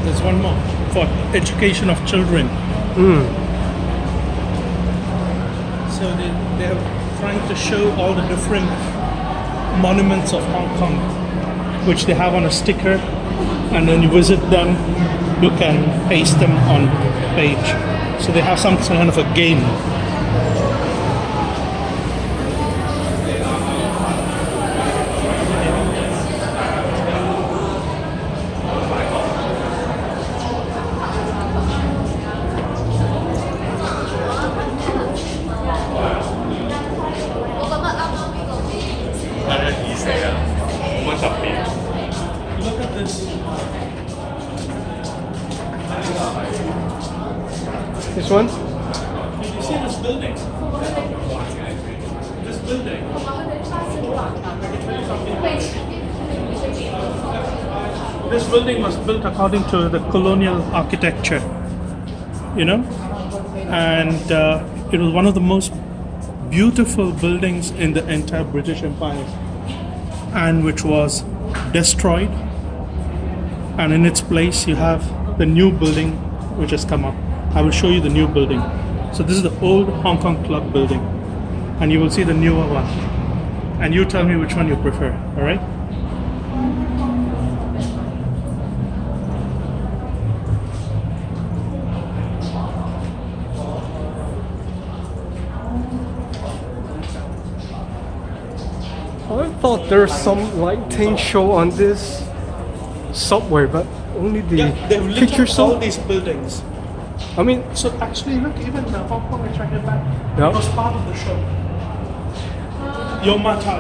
There's one more for education of children. So they're trying to show all the different monuments of Hong Kong, which they have on a sticker, and when you visit them, you can paste them on page. So they have some kind of a game. Look at this. This one? Did you see this building? This building. This building was built according to the colonial architecture, you know, and it was one of the most beautiful buildings in the entire British Empire, and which was destroyed, and in its place you have the new building which has come up. I will show you the new building. So this is the old Hong Kong Club building, and you will see the newer one, and you tell me which one you prefer. All right? I thought there's some lighting show on this subway, but only the they've lit picture up show. all these buildings. I mean, So actually, look, even the Hong Kong is right here back. Yeah. It was part of the show. 有抹茶。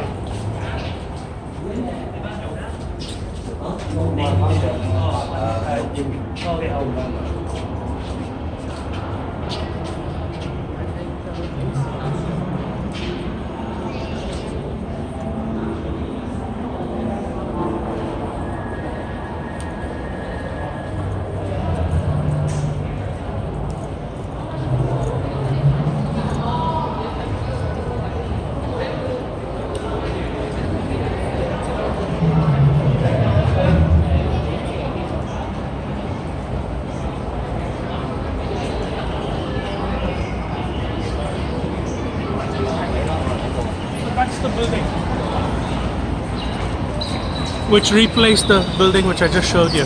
That's the building, which replaced the building which I just showed you.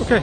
Okay.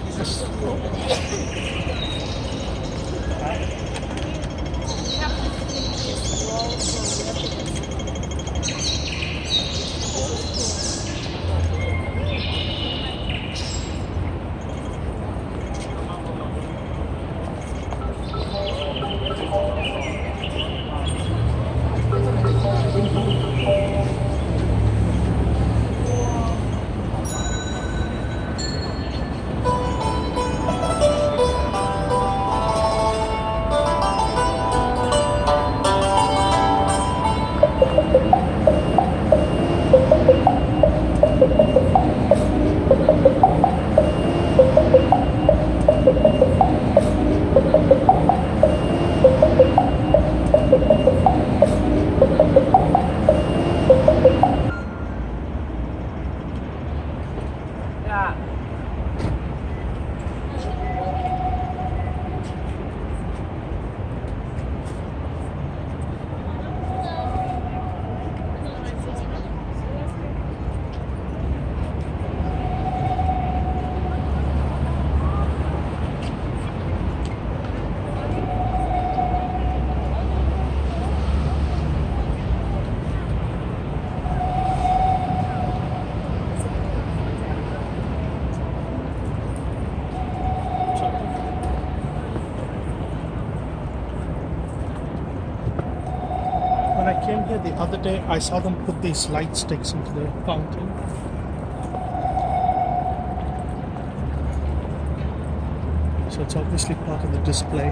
When I came here the other day, I saw them put these light sticks into the fountain. So it's obviously part of the display.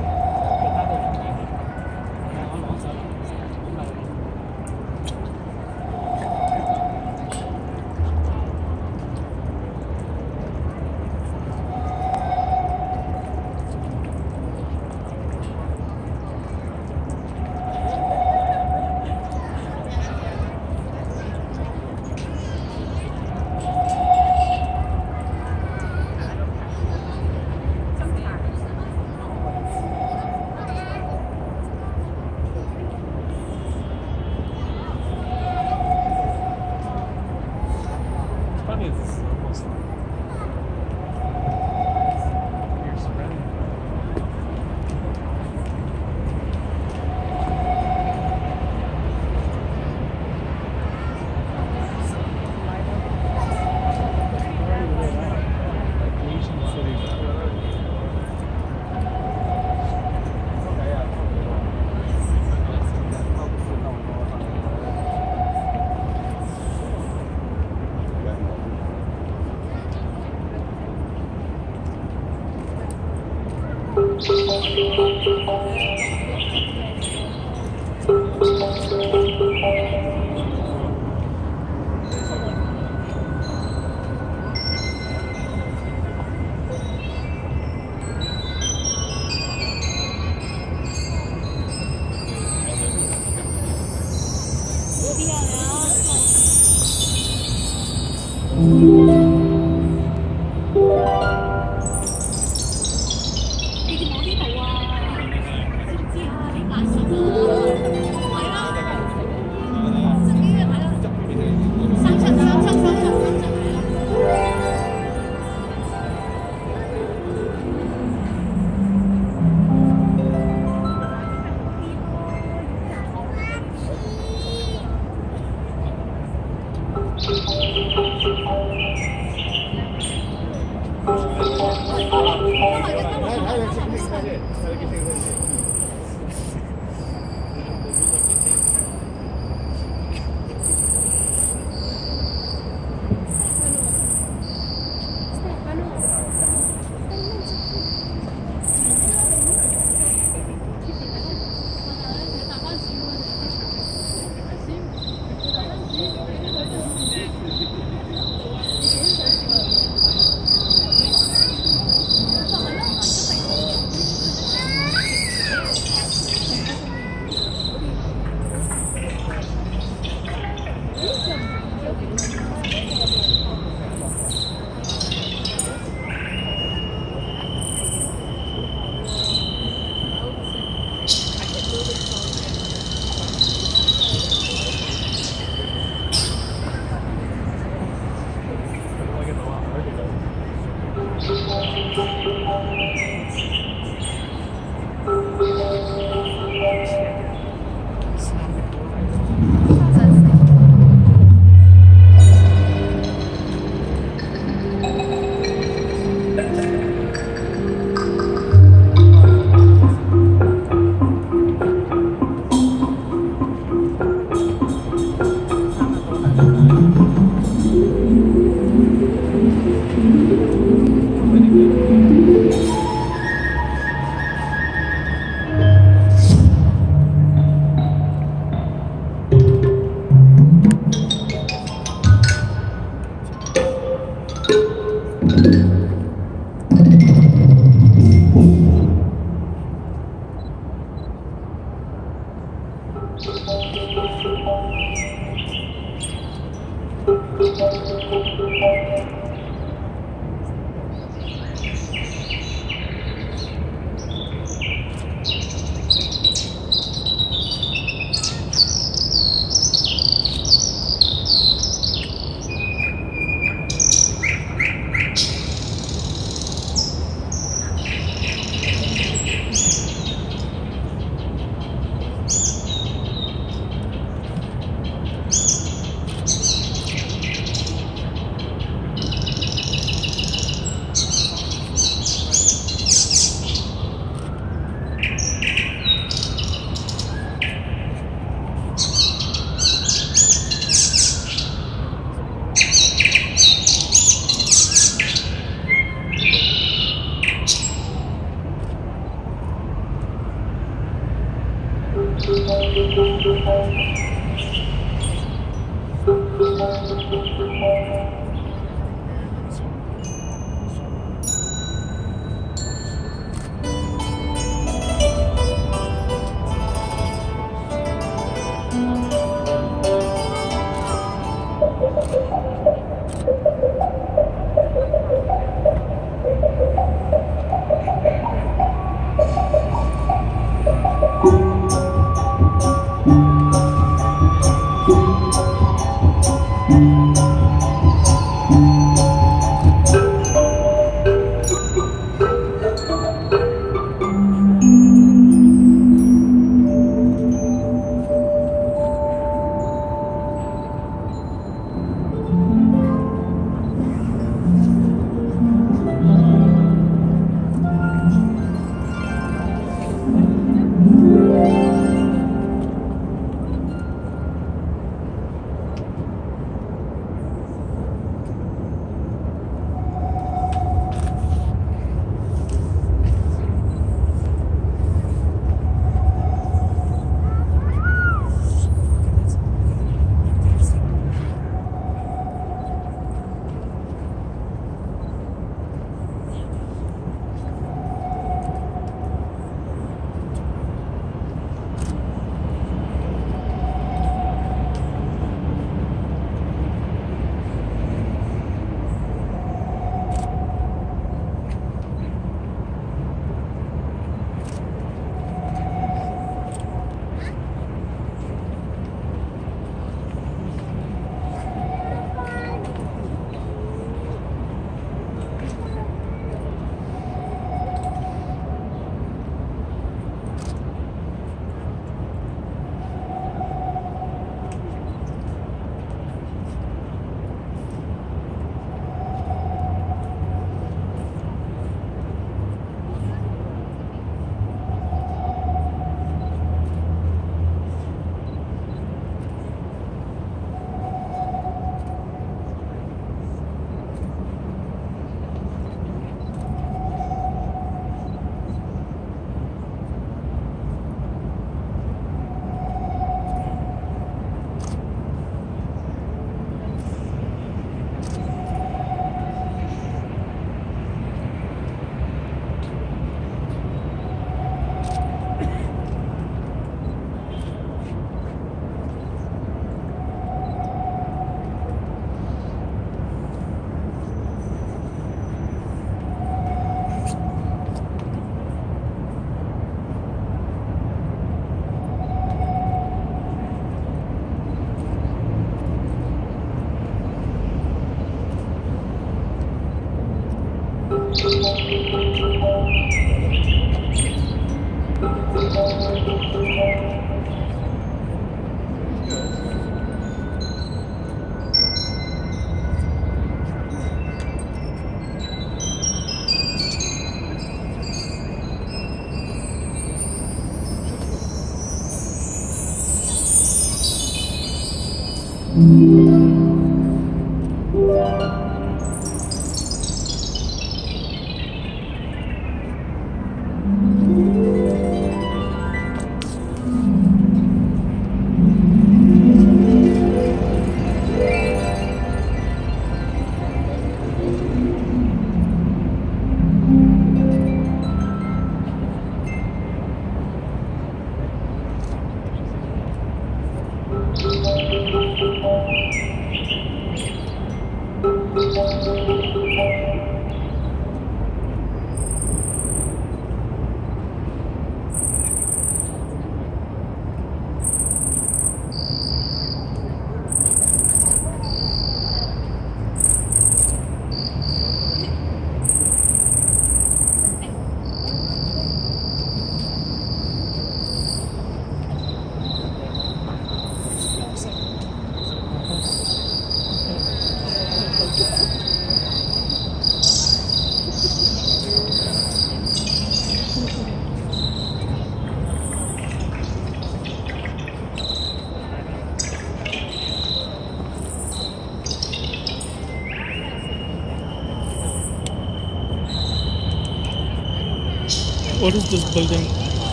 What is this building?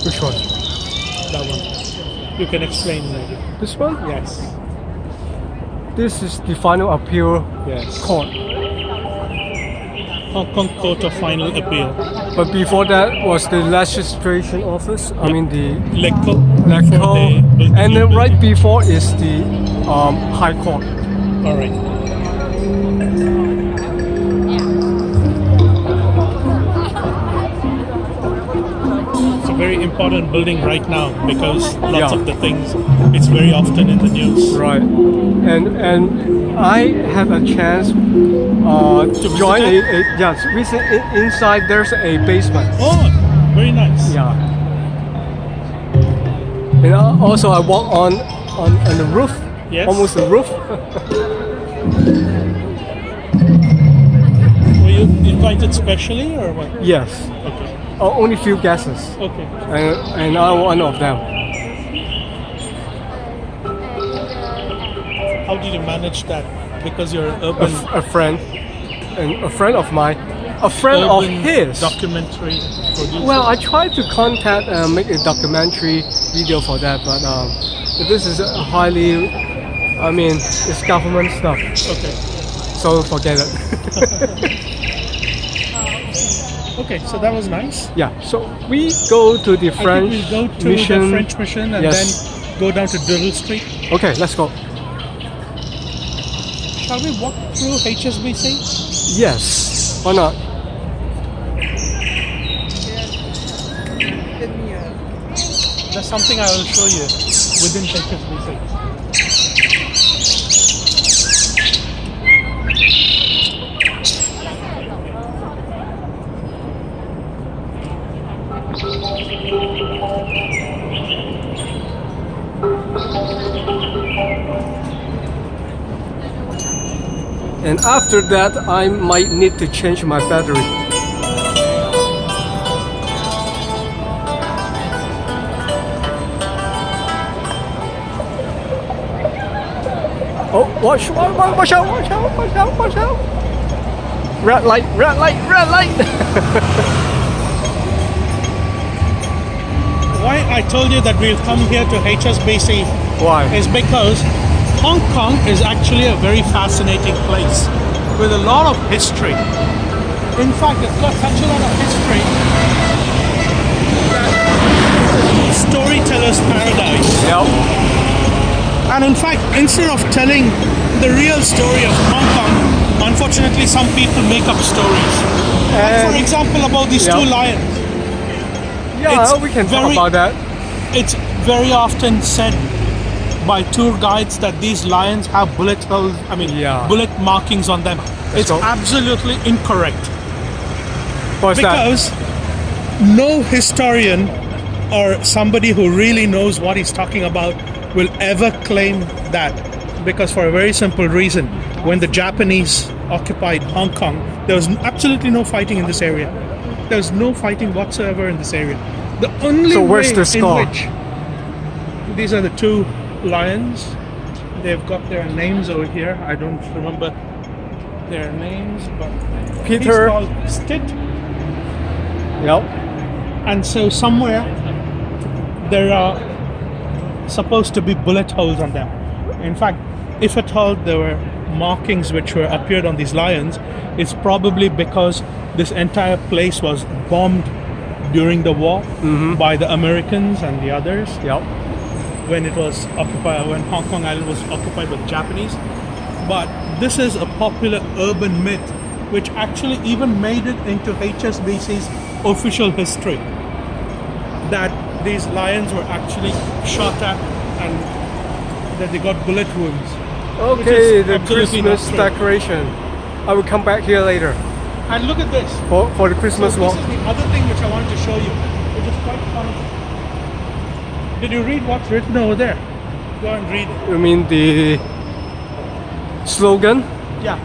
Which one? That one. You can explain maybe. This one? Yes. This is the final appeal Yes. court. Hong Kong Court of Final Appeal. But before that was the legislation office. I mean the LegCo. LegCo. And then right before is the High Court. All right. It's a very important building right now because lots of the things, it's very often in the news. Right. And I had a chance to join yes. Inside there's a basement. Oh, very nice. Yeah. And also I walk on the roof. Yes. Almost the roof. Were you invited specially or what? Yes. Okay. Only few guests. Okay. And I'm one of them. How did you manage that? Because you're an urban A friend. And a friend of mine. A friend of his. Documentary producer. Well, I tried to contact and make a documentary video for that, but this is highly, I mean, it's government stuff, Okay. so forget it. Okay, so that was nice. Yeah, so we go to the I French think we'll go to mission. the French mission and Yes. then go down to Duddell Street. Okay, let's go. Shall we walk through HSBC? Yes, why not? There's something I will show you within HSBC. And after that, I might need to change my battery. Oh, watch out. Red light. Why I told you that we'll come here to HSBC Why? is because Hong Kong is actually a very fascinating place with a lot of history. In fact, it's got such a lot of history that it's a storyteller's paradise. Yep. And in fact, instead of telling the real story of Hong Kong, unfortunately some people make up stories. Like for example about these two lions. Yeah, It's we can talk very- about that. It's very often said by tour guides that these lions have bullet holes, bullet markings on them. It's go. absolutely incorrect. What's Because no historian or somebody who really knows what he's talking about will ever claim that. Because for a very simple reason, when the Japanese occupied Hong Kong, there was absolutely no fighting in this area. There was no fighting whatsoever in this area. The only So where's way the scar? in which these are the two lions. They've got their names over here. I don't remember their names, but Peter. he's called Stit. Yep. And so somewhere there are supposed to be bullet holes on them. In fact, if at all there were markings which were appeared on these lions, it's probably because this entire place was bombed during the war by the Americans and the others. Yep. When it was occupied, when Hong Kong Island was occupied by the Japanese. But this is a popular urban myth which actually even made it into HSBC's official history, that these lions were actually shot at and that they got bullet wounds. Okay, the absolutely Christmas not true. decoration. I will come back here later And look at this. for the Christmas So walk. this is the other thing which I wanted to show you, which is quite funny. Did you read what's written over there? Go and read it. You mean the slogan? Yeah.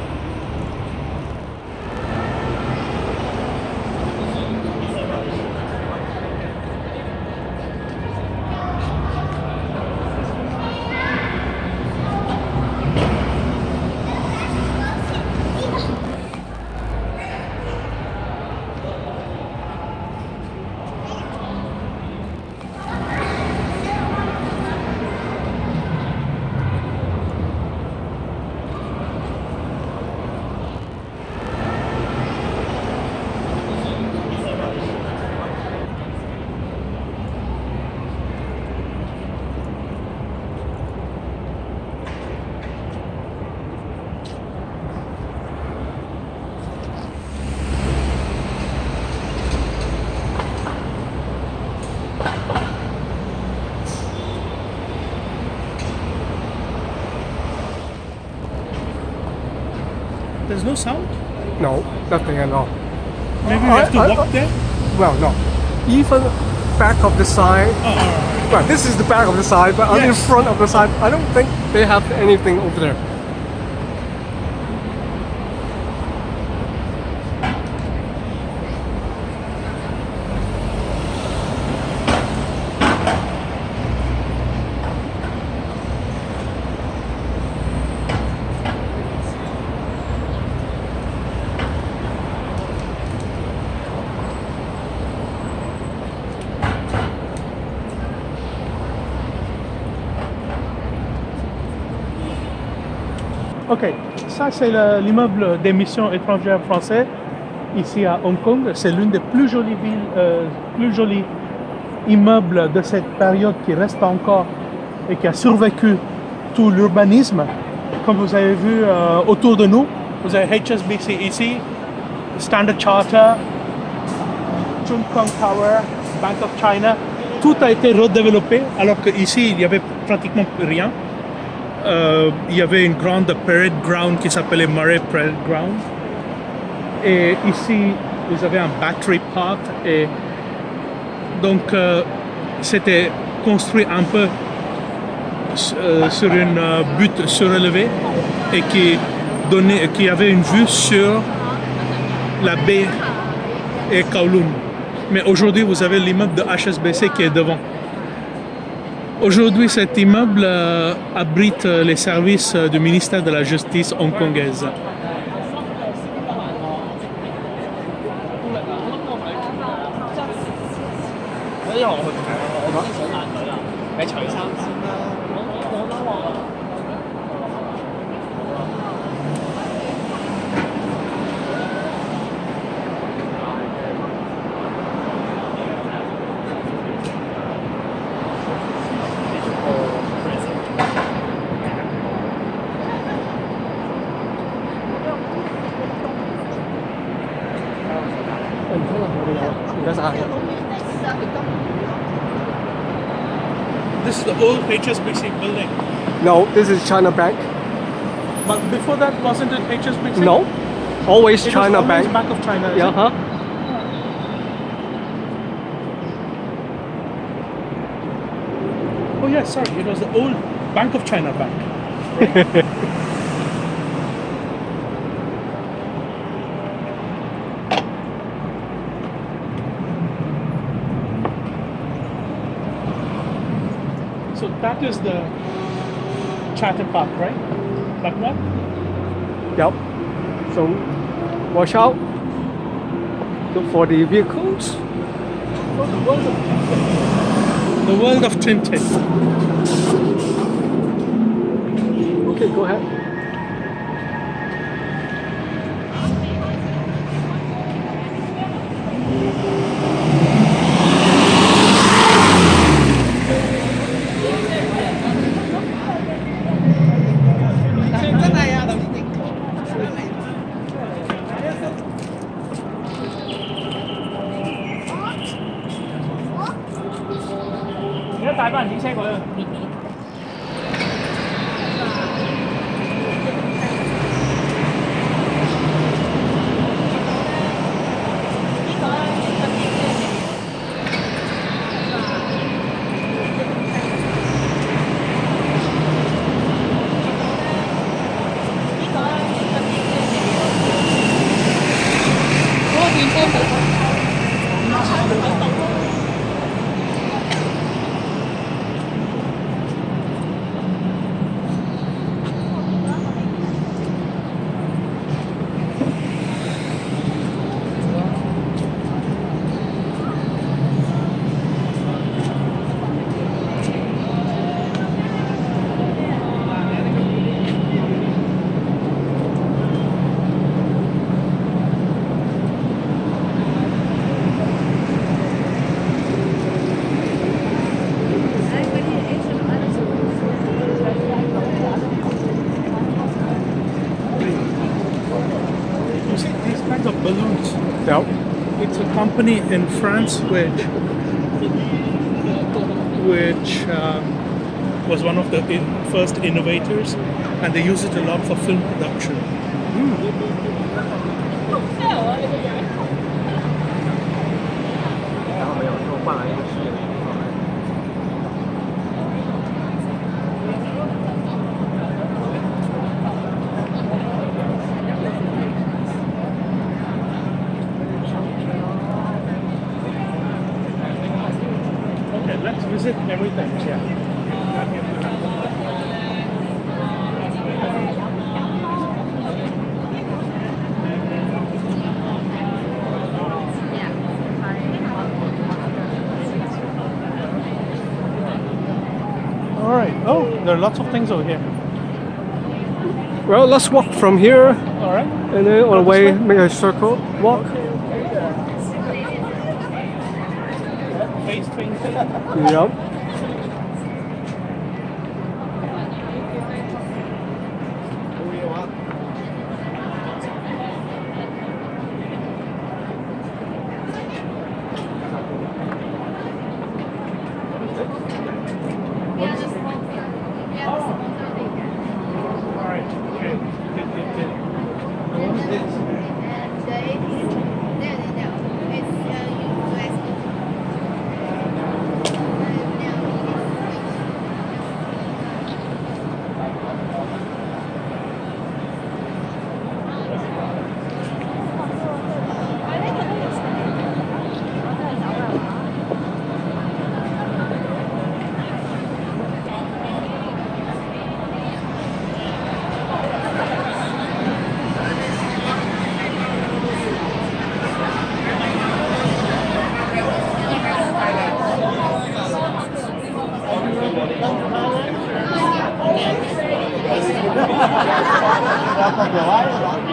There's no sound? No, nothing at all. Maybe we have to walk there? Well, no. Even back of the sign. Well, this is the back of the sign, but on the Yes. front of the sign, I don't think they have anything over there. Ok, ça c'est l'immeuble des missions étrangères français ici à Hong Kong. C'est l'une des plus jolies plus jolis immeubles de cette période qui reste encore et qui a survécu tout l'urbanisme. Comme vous avez vu autour de nous, vous avez HSBC ici, Standard Charter, Chung Kong Tower, Bank of China. Tout a été redéveloppé alors qu'ici il n'y avait pratiquement rien. Il y avait une grande parade ground qui s'appelait Murray Parade Ground. Et ici, vous avez un battery park. Et donc, c'était construit un peu sur une butte surélevée et qui avait une vue sur la baie et Kowloon. Mais aujourd'hui, vous avez l'immeuble de HSBC qui est devant. Aujourd'hui, cet immeuble abrite les services du ministère de la Justice hongkongaise. This is the old HSBC building. No, this is China Bank. But before that, wasn't it HSBC? No, always It China was always Bank. Bank of China. Yeah, huh? Oh yes, sorry, it was the old Bank of China Bank. So that is the Chatter Park, right? That one? Yep. So watch out. Look for the vehicles. The world of Tintin. Okay, go ahead. Balloons. Yep. It's a company in France which was one of the first innovators and they use it a lot for film production. Okay, let's visit everything. Yeah. All right. Oh, there are lots of things over here. Well, let's walk from here All right. and then on the way make a circle walk. Face painting. Yep. All right. Okay. Good.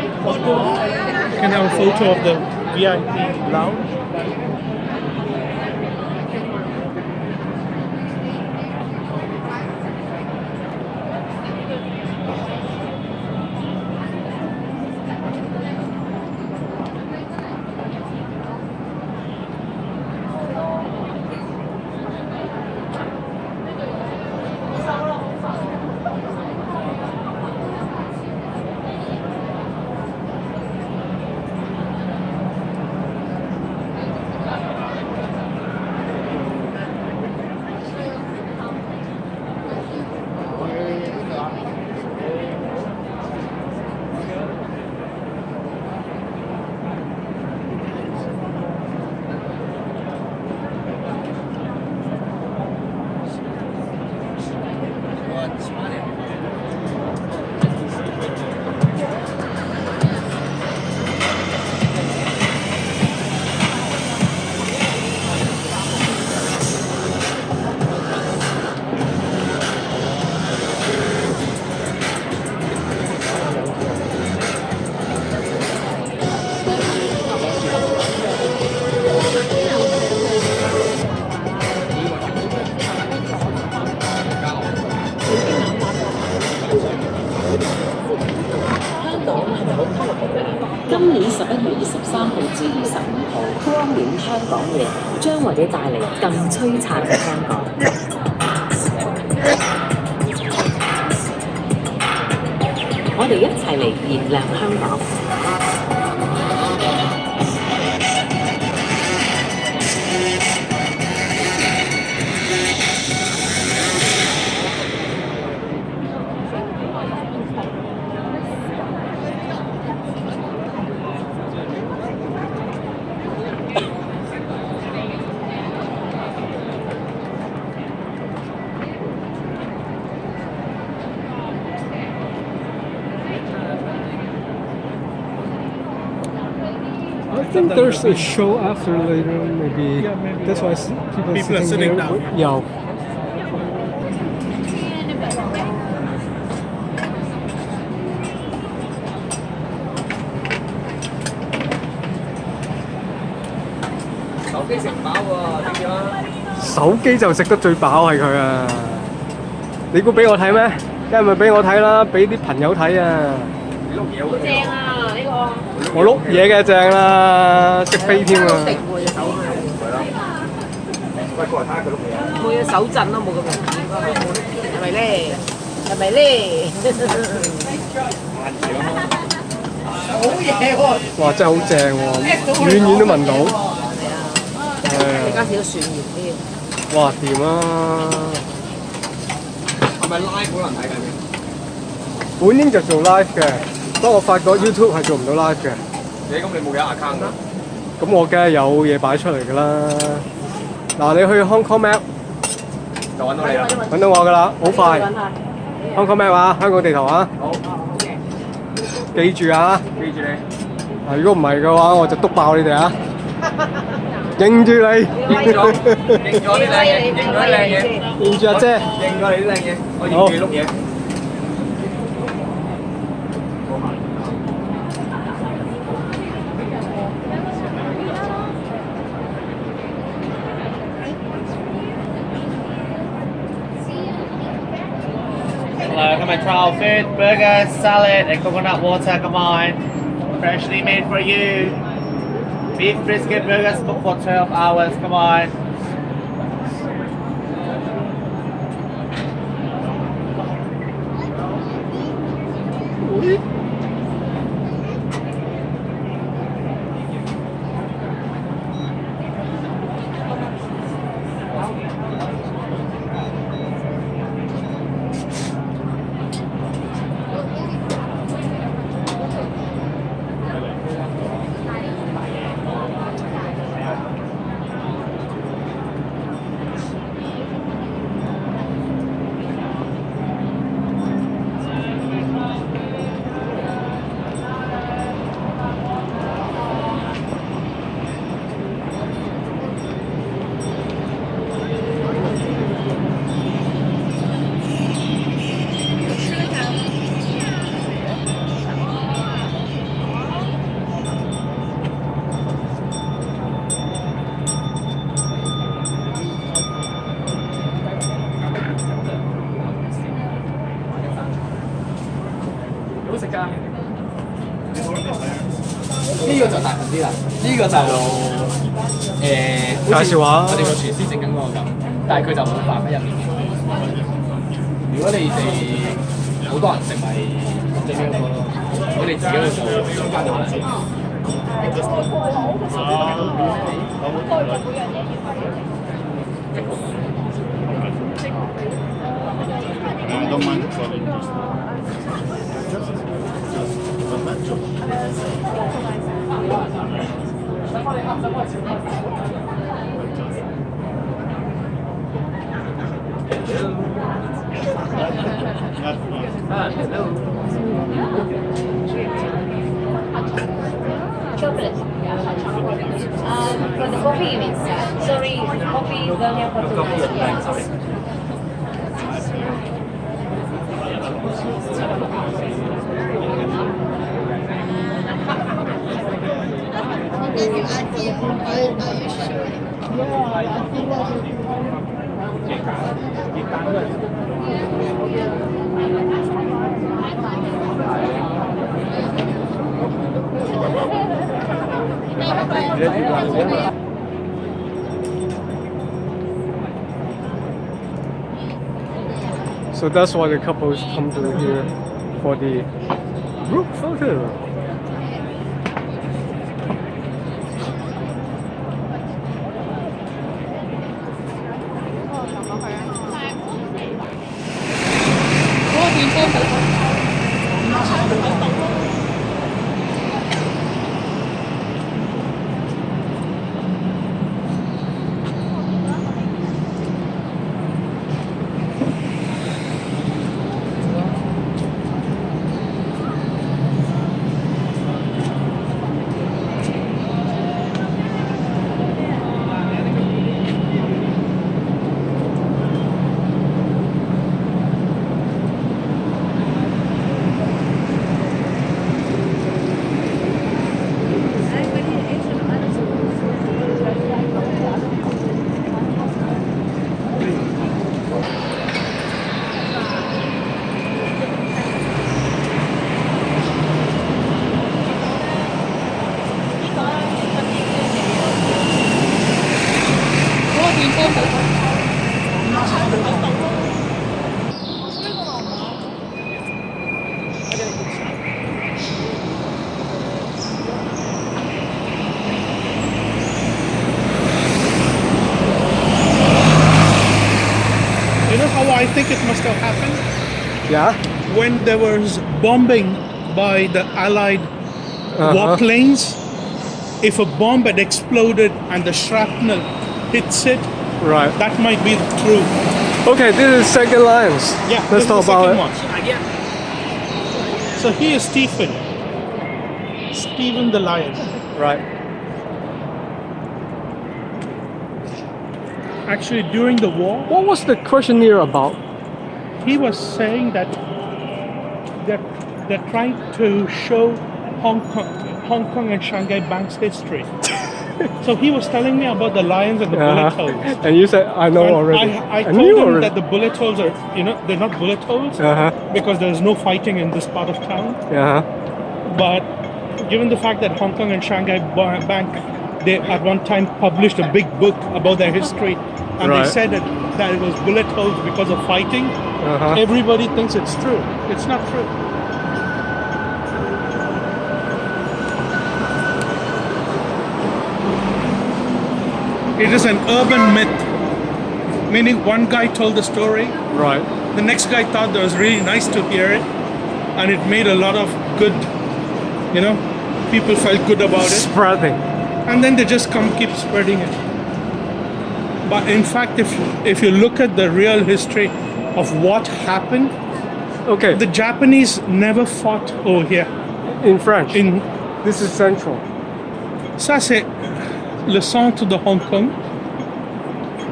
You can have a photo of the VIP lounge.今年11月23號至25號，光影香港夜將為你帶嚟更璀璨嘅香港。我哋一齊嚟燃亮香港。I think there's a show after later, maybe. Yeah, maybe. That's why people are sitting here. down. Yeah.手機就食得最飽係佢啊！你估俾我睇咩？梗係咪俾我睇啦，俾啲朋友睇啊！正啊！呢個我碌嘢嘅正啦，識飛添啊！冇隻手震咯，冇咁容易應該係咪咧？係咪咧？哇！真係好正喎，遠遠都聞到。你加少蒜葉添。哇！掂啊！係咪拉本能睇緊嘅？本應就做 live 嘅，不過我發覺 YouTube 係做唔到 live 嘅。咁你冇有 account 㗎？咁我梗係有嘢擺出嚟㗎啦。嗱，你去 HongKongMap 就揾到你啦。揾到我㗎啦，好快。HongKongMap 啊，香港地圖啊。好，記住啊！記住你。如果唔係嘅話，我就篤爆你哋啊！認住你，認咗啲靚嘢，認咗啲靚嘢，認住阿姐，認咗你啲靚嘢，我認住你碌嘢。Hello, come and try our food, burger, salad, and coconut water. Come on, freshly made for you. Beef brisket burgers booked for 12 hours. Come on.呢個就大份啲啦，呢個就介紹下我哋個廚師整緊嗰個咁，但係佢就冇飯喺入面嘅。如果你哋好多人食咪整呢個咯，如果你自己去做，中間就可能。I don't mind for the interest. Chocolate. For the coffee you mean? Sorry, coffee is only for 2 minutes. So that's why the couples come to here for the group photo. think it must have happened? Yeah. When there was bombing by the Allied warplanes, if a bomb had exploded and the shrapnel hits it, Right. that might be true. Okay, this is second lines. Yeah, Let's this talk is the about second it. one. So here is Stephen. Stephen the lion. Right. Actually, during the war, What was the questionnaire about? he was saying that they're trying to show Hong Kong and Shanghai Bank's history. So he was telling me about the lions and the bullet holes. And you said, I know And already. I knew told him already. that the bullet holes are, they're not bullet holes because there's no fighting in this part of town. But given the fact that Hong Kong and Shanghai Bank, they at one time published a big book about their history, and they Right. said that it was bullet holes because of fighting, everybody thinks it's true. It's not true. It is an urban myth, meaning one guy told the story, Right. the next guy thought that was really nice to hear it, and it made a lot of good, people felt good about it, Spreading. and then they just keep spreading it. But in fact, if you look at the real history of what happened, Okay. the Japanese never fought over here. in French. This is central. Ça c'est le centre de Hong Kong.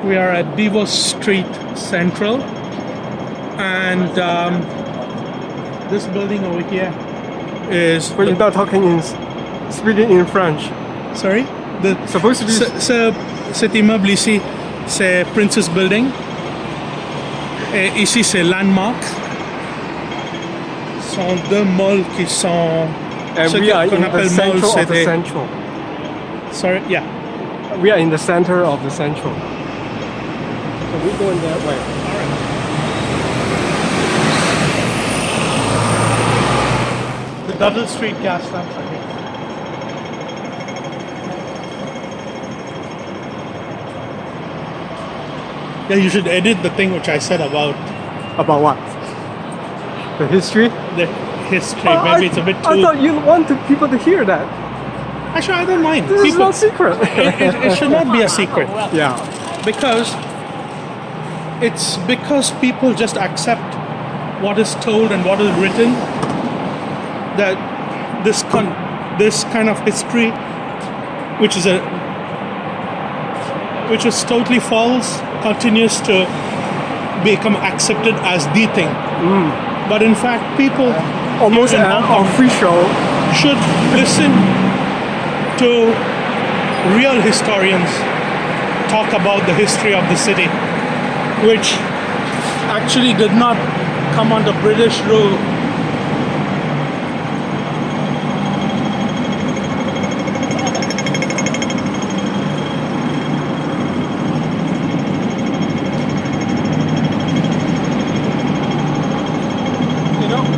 We are at Duddell Street Central, and this building over here is. But you're not speaking in French. Sorry, Supposed to be. cet immeuble ici, c'est Princess Building. Et ici c'est Landmark. Ce sont deux malls qui sont. And ce we are qu'on in the appelle central malls, of the c'est central. Sorry, yeah. We are in the center of the central. So we're going that way. The Duddell Street gas lamps are here. Yeah, you should edit the thing which I said about About what? The history? the history. Maybe it's a bit I too. thought you wanted people to hear that. Actually, I don't mind. This is not secret. It should not be a secret Yeah. because it's because people just accept what is told and what is written, that this kind of history, which is totally false, continues to become accepted as the thing. But in fact, people Almost in Hong Kong official. should listen to real historians talk about the history of the city, which actually did not come under British rule.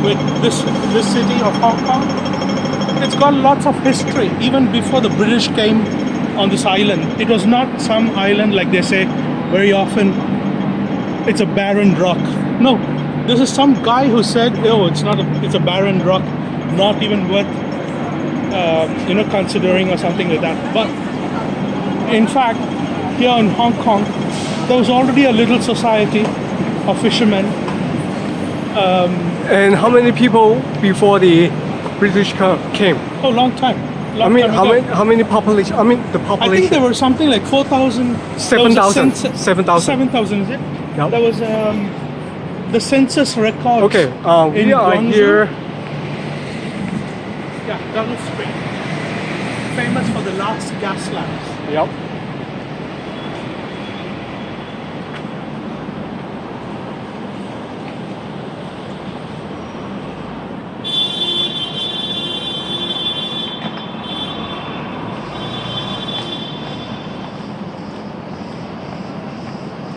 With this city of Hong Kong, it's got lots of history. Even before the British came on this island, it was not some island like they say very often. It's a barren rock. No, this is some guy who said, "Oh, it's a barren rock, not even worth considering," or something like that. But in fact, here in Hong Kong, there was already a little society of fishermen. And how many people before the British came? Oh, long time. I mean, how many population? I mean, the I population. think there were something like 4,000. 7,000. 7,000. 7,000, is it? Yep. There was the census records. Okay, we in are Guangzhou. here. Yeah, Duddell Street. Famous for the last gas lamps. Yep.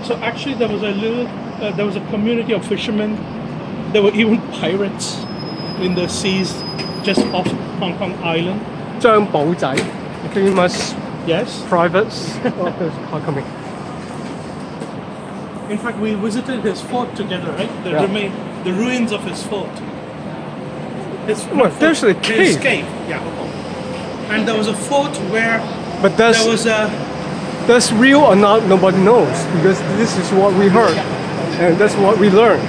So actually, there was a community of fishermen. There were even pirates in the seas just off Hong Kong Island. 張寶仔 famous Yes. privates. Oh, there's a car coming. In fact, we visited his fort together, right? The ruins of his fort. There's a cave. His cave, yeah. And there was a fort where But there was a... that's real or not, nobody knows, because this is what we heard, and that's what we learned.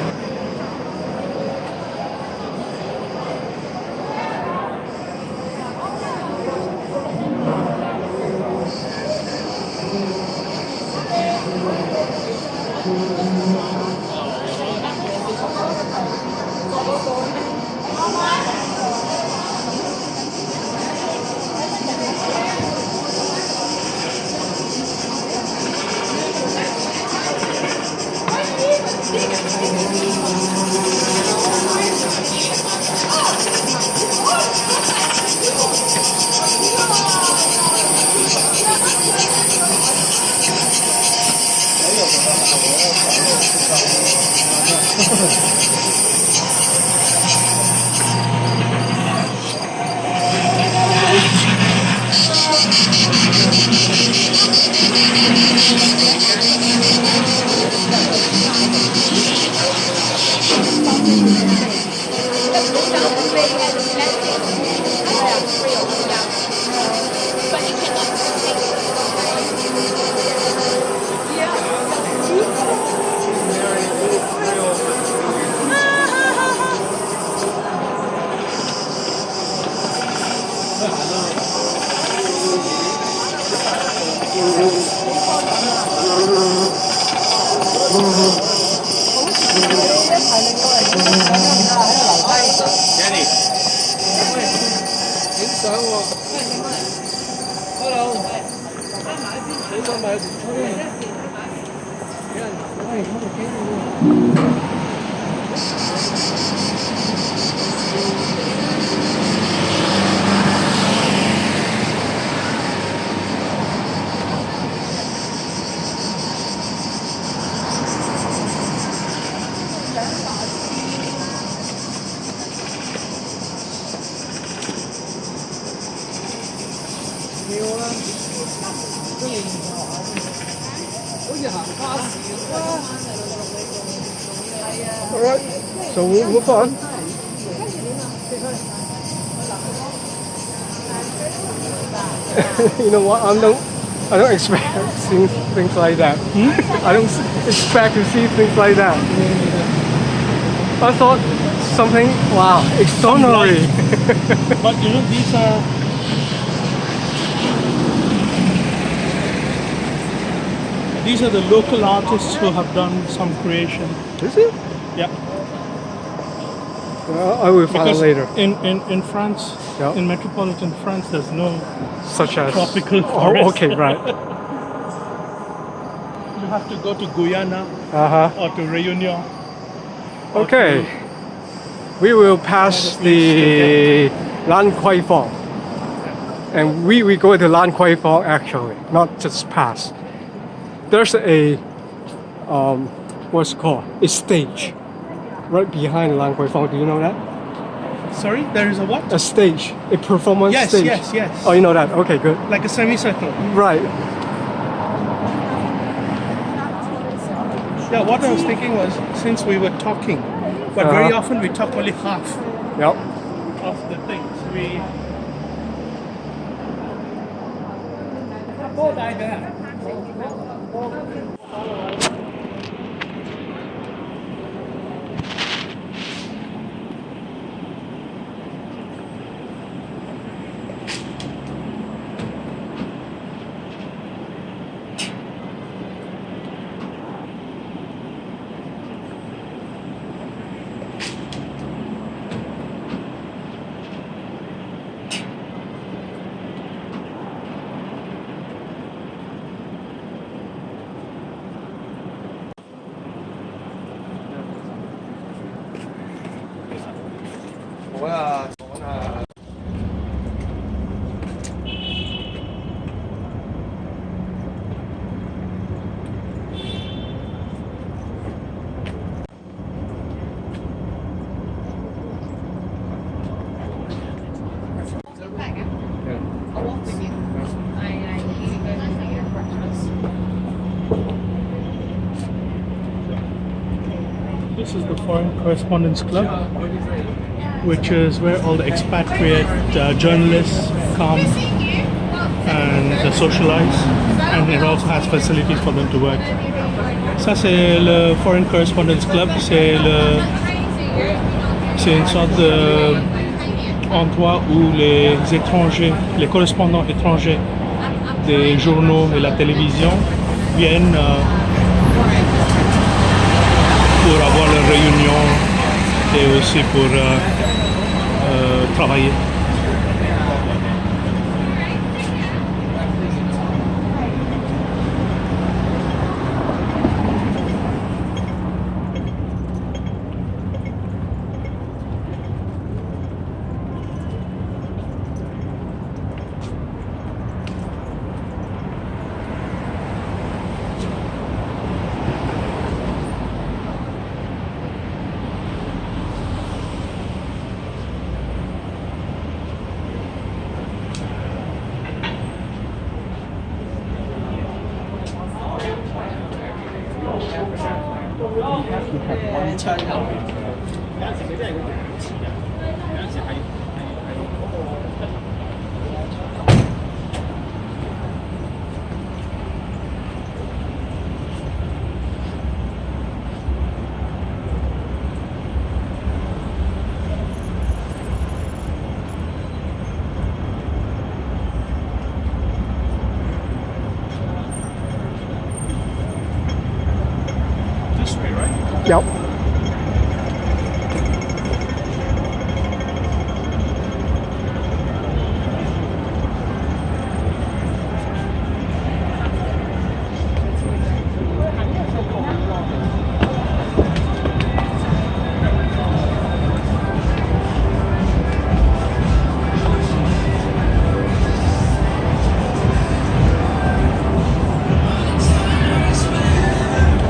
Alright, so we'll move on. You know what? I don't expect seeing things like that. I don't expect to see things like that. I thought something, wow, extraordinary. But you know, these are the local artists who have done some creation. Is it? Yeah. Well, I will find Because later. in France, Yeah. in metropolitan France, there's no Such as tropical Oh, forest. okay, right. You have to go to Guyana or to Réunion. or Okay. to- We will pass the Lan Kwai Fong. And we go to Lan Kwai Fong actually, not just pass. There's a, what's it called? A stage right behind Lan Kwai Fong. Do you know that? Sorry, there is a what? A stage, a performance Yes, stage. yes. Oh, you know that? Okay, good. Like a semicircle. Right. Yeah, what I was thinking was, since we were talking, but very often we talk only half Yep. of the things. We This is the Foreign Correspondents Club, which is where all the expatriate journalists come and socialize, and it also has facilities for them to work. Ça c'est le Foreign Correspondents Club, c'est une sorte d'endroit où les étrangers, les correspondants étrangers des journaux et la télévision viennent pour avoir leurs réunions et aussi pour travailler. Yep.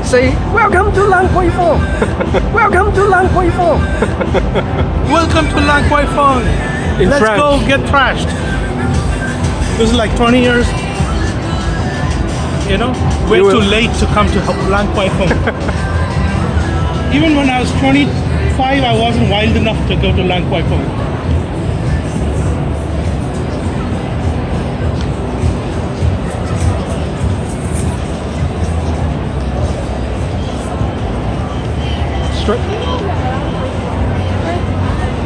Say, welcome to Lan Kwai Fong. Welcome to Lan Kwai Fong. Welcome to Lan Kwai Fong. In Let's French. go get trashed. This is like 20 years. You know, way You too will- late to come to Lan Kwai Fong. Even when I was 25, I wasn't wild enough to go to Lan Kwai Fong. Straight.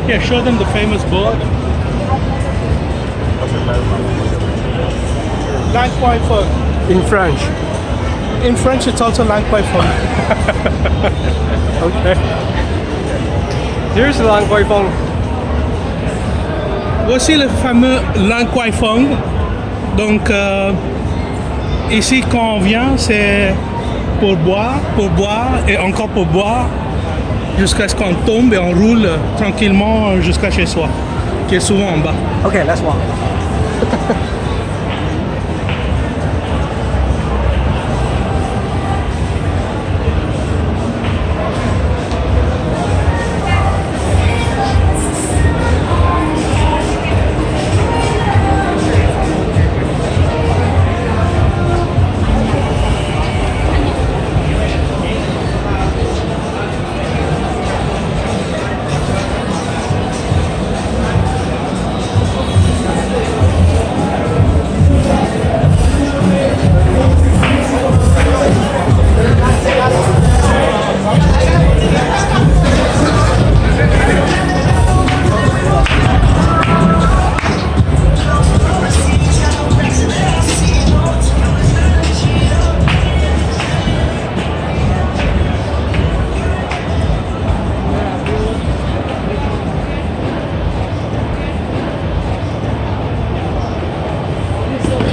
Yeah, show them the famous board. Lan Kwai Fong. In French. In French, it's also Lan Kwai Fong. Okay. Here's Lan Kwai Fong. Voici le fameux Lan Kwai Fong. Donc, ici, quand on vient, c'est pour boire et encore pour boire, jusqu'à ce qu'on tombe et on roule tranquillement jusqu'à chez soi, qui est souvent en bas. Okay, let's walk.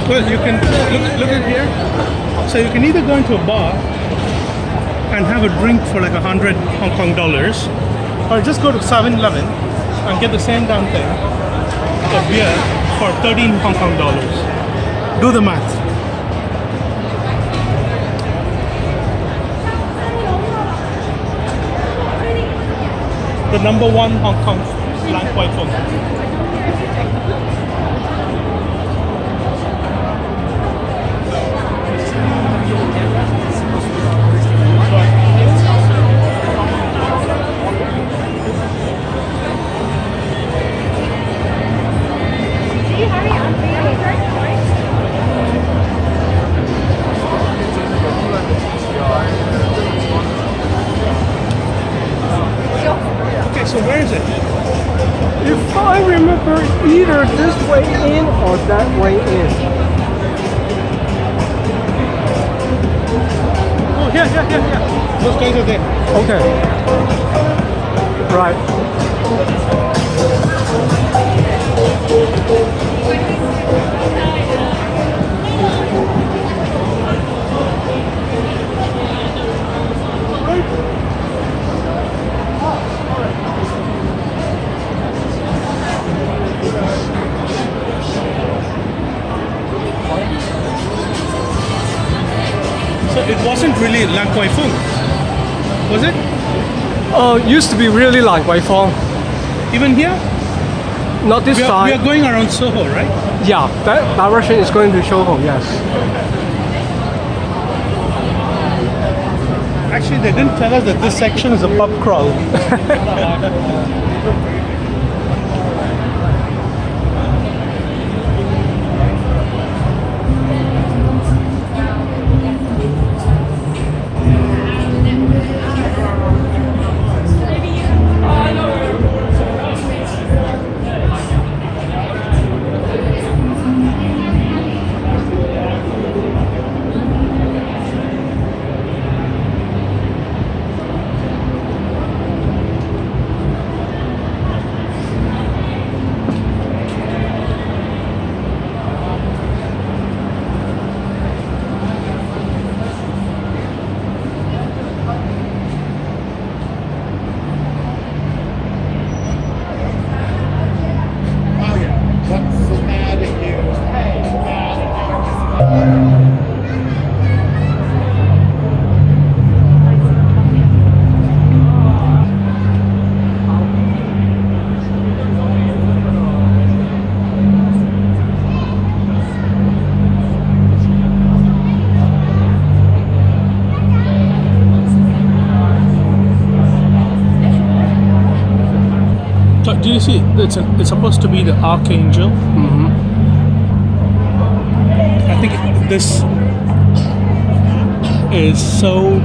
Well, you can look at here. So you can either go into a bar and have a drink for like 100 Hong Kong dollars, or just go to 7-Eleven and get the same damn thing, a beer for 13 Hong Kong dollars. Do the math. The number one Hong Kong Lan Kwai Fong. either this way in or that way in. Oh, here. Those guys are there. Okay. Right. So it wasn't really Lan Kwai Fong, was it? Used to be really like Kwai Fong. Even here? Not this We side. are going around Soho, right? Yeah, that direction is going to Soho, yes. Actually, they didn't tell us that this section is a pub crawl. What's the matter here? So, do you see? It's supposed to be the archangel. I think this is so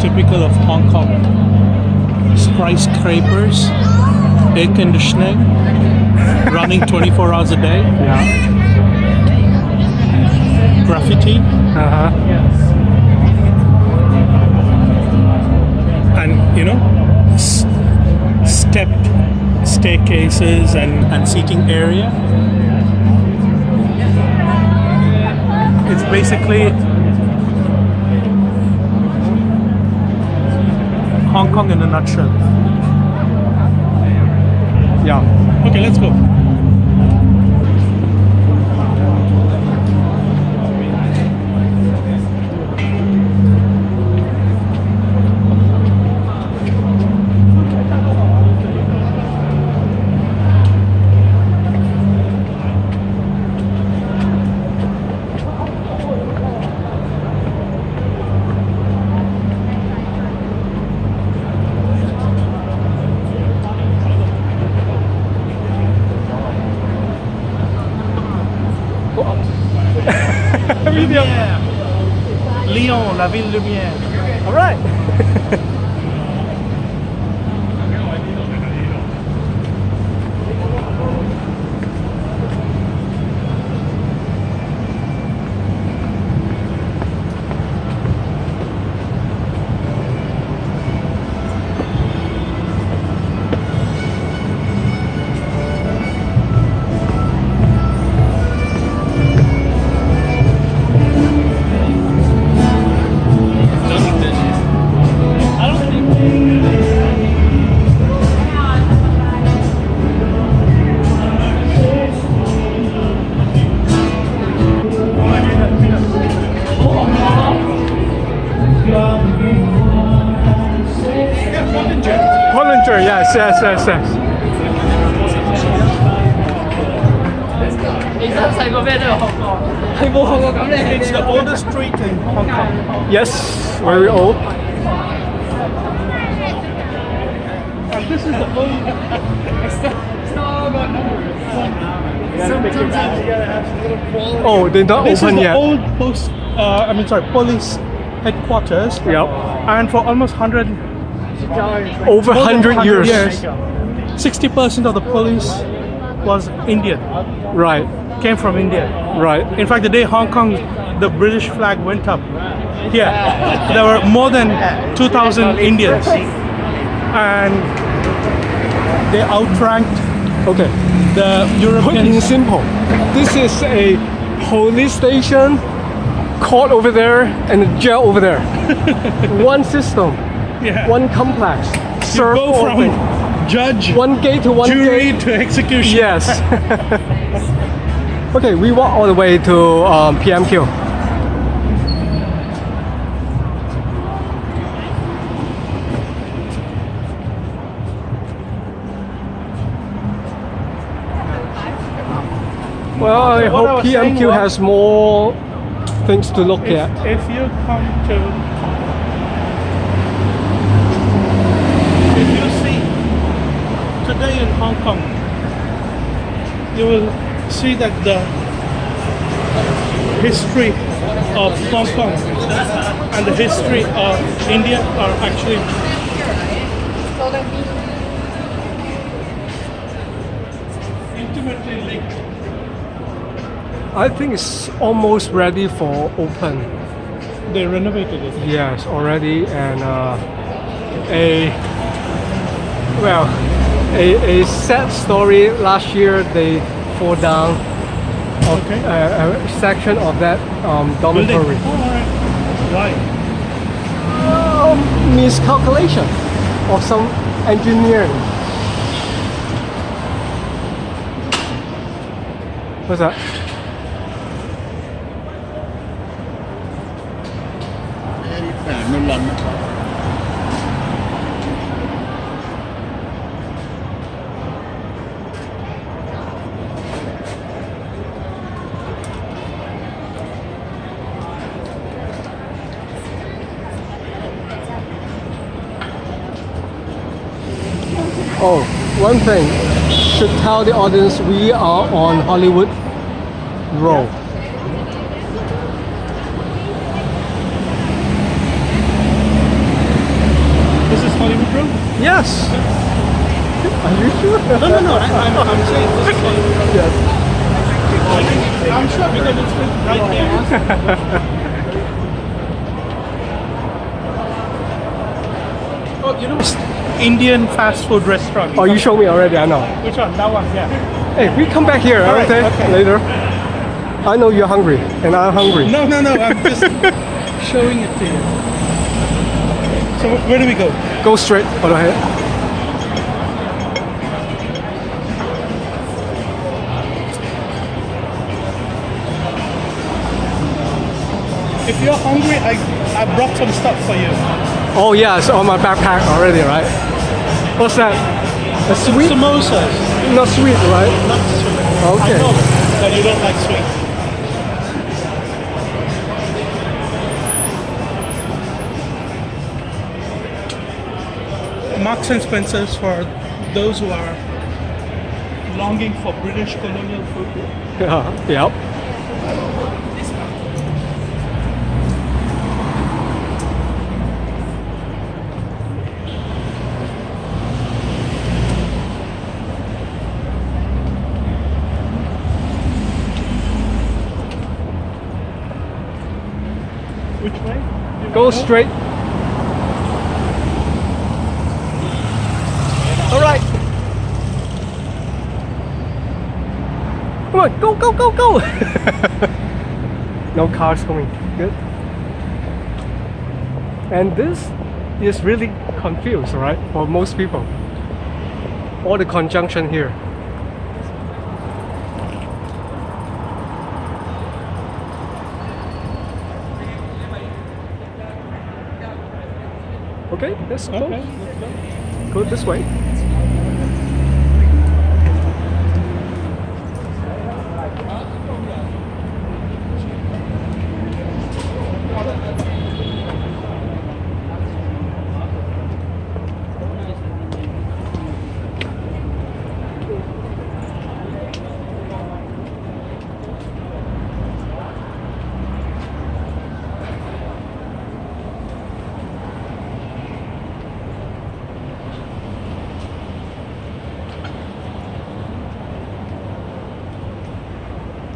typical of Hong Kong. Skyscrapers, air conditioning, running 24 hours a day, Yeah. graffiti, Uh-huh. and stepped staircases and seating area. It's basically Hong Kong in a nutshell. Yeah. Okay, let's go. Lyon, la ville lumière. All right. Yes. 你真係細個咩都有學過，係冇學過咁你 It's the oldest street in Hong Kong. Yes, very old. And this is the only. Oh, they're not This is open the yet. old police headquarters. Yep. And for almost 100 Over more than 100 years. 60% of the police was Indian, Right. came from India. Right. In fact, the day Hong Kong, the British flag went up, there were more than 2,000 Indians, and they outranked Okay. the Put in Europeans. simple, this is a police station, court over there, and a jail over there. One system, Yeah. one complex. You Serve go all from things. judge, One gate to one jury gate. to execution. Yes. Okay, we walk all the way to PMQ. Well, I What I hope was saying PMQ was- has more things to look at. If you come to, if you see today in Hong Kong, you will see that the history of Hong Kong and the history of India are actually intimately linked. I think it's almost ready for open. They renovated it. Yes, already, and a sad story. Last year they fall down of Okay. a section of that Building. dormitory. Oh, all right. Why? Miscalculation of some engineering. What's that? Oh, one thing, should tell the audience we are on Hollywood Road. This is Hollywood Road? Yes. Are you sure? No. I'm saying this is Hollywood Road. Yes. I'm sure because it's right there. Oh, you know, Indian fast food restaurant. Oh, you showed me already, I know. Which one? That one, yeah. Hey, we come back here, All right, okay? okay. Later. I know you're hungry, and I'm hungry. No, I'm just showing it to you. So where do we go? Go straight, hold ahead. If you're hungry, I brought some stuff for you. Oh yeah, it's on my backpack already, right? What's that? A sweet? Samosas. Not sweet, right? Not sweet. Okay. I know that you don't like sweet. Marks and Spencer's for those who are longing for British colonial food. Yeah, yep. Which way? You Go wanna straight. All right. Come on, go, go, go, go. No cars coming. Good. And this is really confused, right? For most people. All the conjunction here. Okay, let's go. Okay, let's go. Go this way.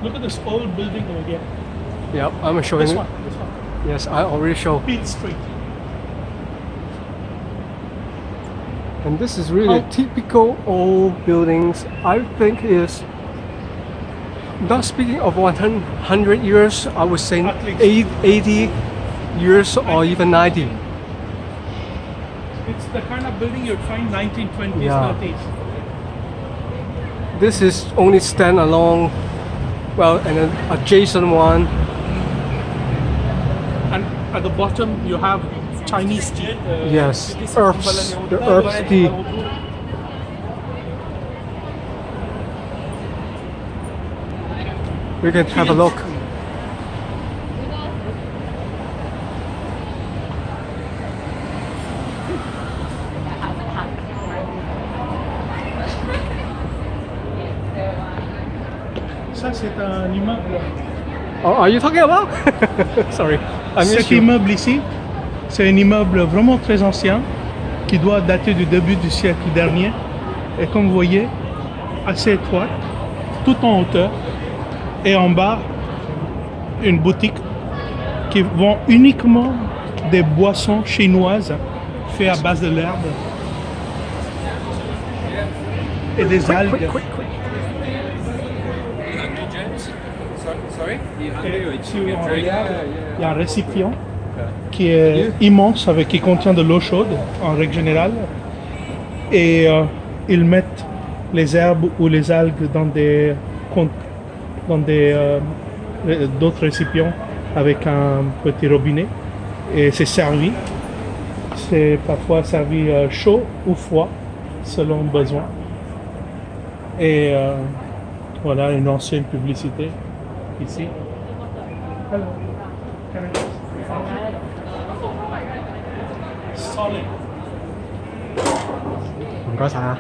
Look at this old building over here. Yeah, I'm showing This it. one. This one. Yes, I already showed. Peel Street. And this is really typical old buildings. I think is not speaking of 100 years. I would say At least. 80 years or even 90. It's the kind of building you'd find 1920s, Yeah. 30s. This is only standalone. Well, and an adjacent one. And at the bottom you have Chinese tea. Yes, herbs. The herbs tea. We can have a look. Ça c'est un immeuble. Oh, are you talking about? Sorry, I missed Cet you. immeuble ici, c'est un immeuble vraiment très ancien qui doit dater du début du siècle dernier. Et comme vous voyez, assez étroite, tout en hauteur. Et en bas, une boutique qui vend uniquement des boissons chinoises faites à base de l'herbe et des algues. Et si on regarde, il y a un récipient qui est immense, qui contient de l'eau chaude en règle générale. Et ils mettent les herbes ou les algues dans d'autres récipients avec un petit robinet. Et c'est servi. C'est parfois servi chaud ou froid, selon le besoin. Et voilà une ancienne publicité ici. Hello. Solid. 唔該晒啊！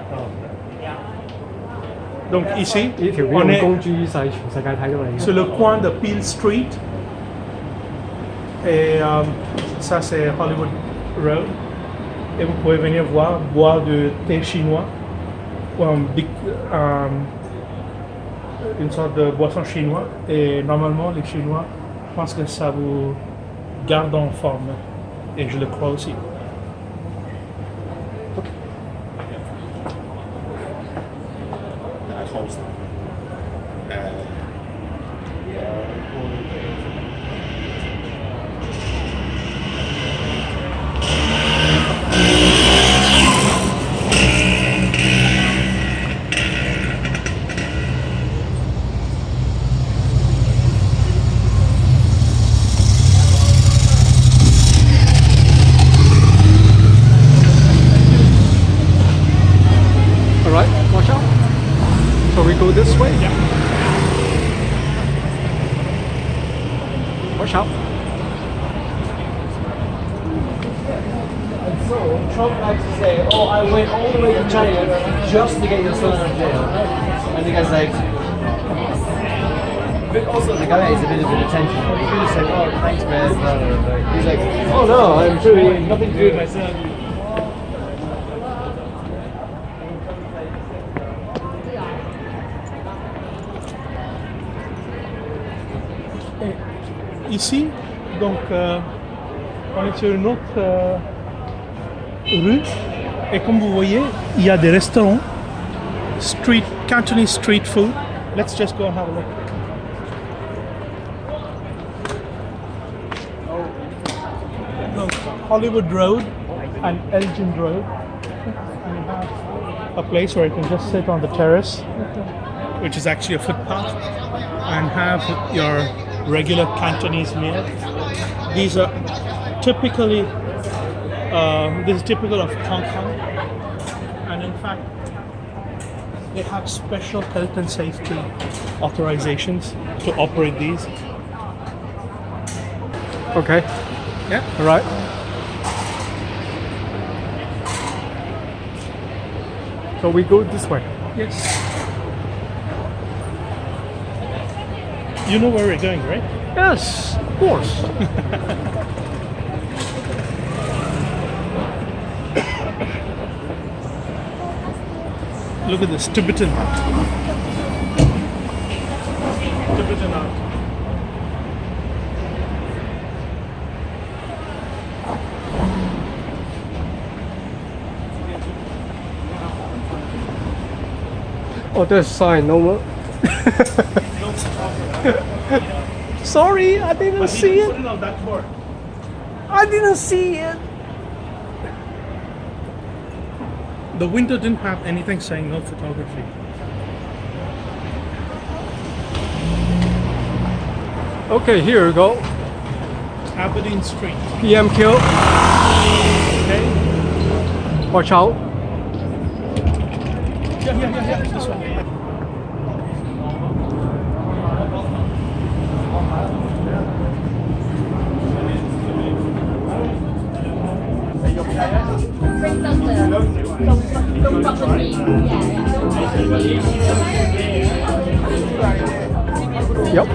Donc ici, 呢條片 on 用 est 公諸於世，全世界睇到你。 sur le coin de Peel Street. Et ça c'est Hollywood Road. Et vous pouvez venir boire du thé chinois ou une sorte de boisson chinois. Et normalement les Chinois pensent que ça vous garde en forme. Et je le crois aussi. Host. Alright, watch out. So we go this way? Yeah. Watch out. And so Trump likes to say, oh, I went all the way to China just to get your son out of jail. And the guy's like, but also the guy is a bit of an attention. He could have said, oh, thanks, man. He's like, oh no, I'm sure he had nothing to do with my son. Ici, donc, on est sur une autre rue et comme vous voyez, il y a des restaurants, Cantonese street food. Let's just go and have a look. Donc, Hollywood Road and Elgin Road. And you have a place where you can just sit on the terrace, which is actually a footpath, and have your regular Cantonese meal. These are typically, this is typical of Hong Kong, and in fact, they have special health and safety authorizations to operate these. Okay. Yeah. Alright. So we go this way. Yes. You know where we're going, right? Yes, of course. Look at this Tibetan Oh, there's sign, no more. Sorry, I didn't see it. Put it on that board. I didn't see it. The window didn't have anything saying no photography. Okay, here we go. Aberdeen Street. PMQ. Okay. Watch out. Yeah. This one. Yep.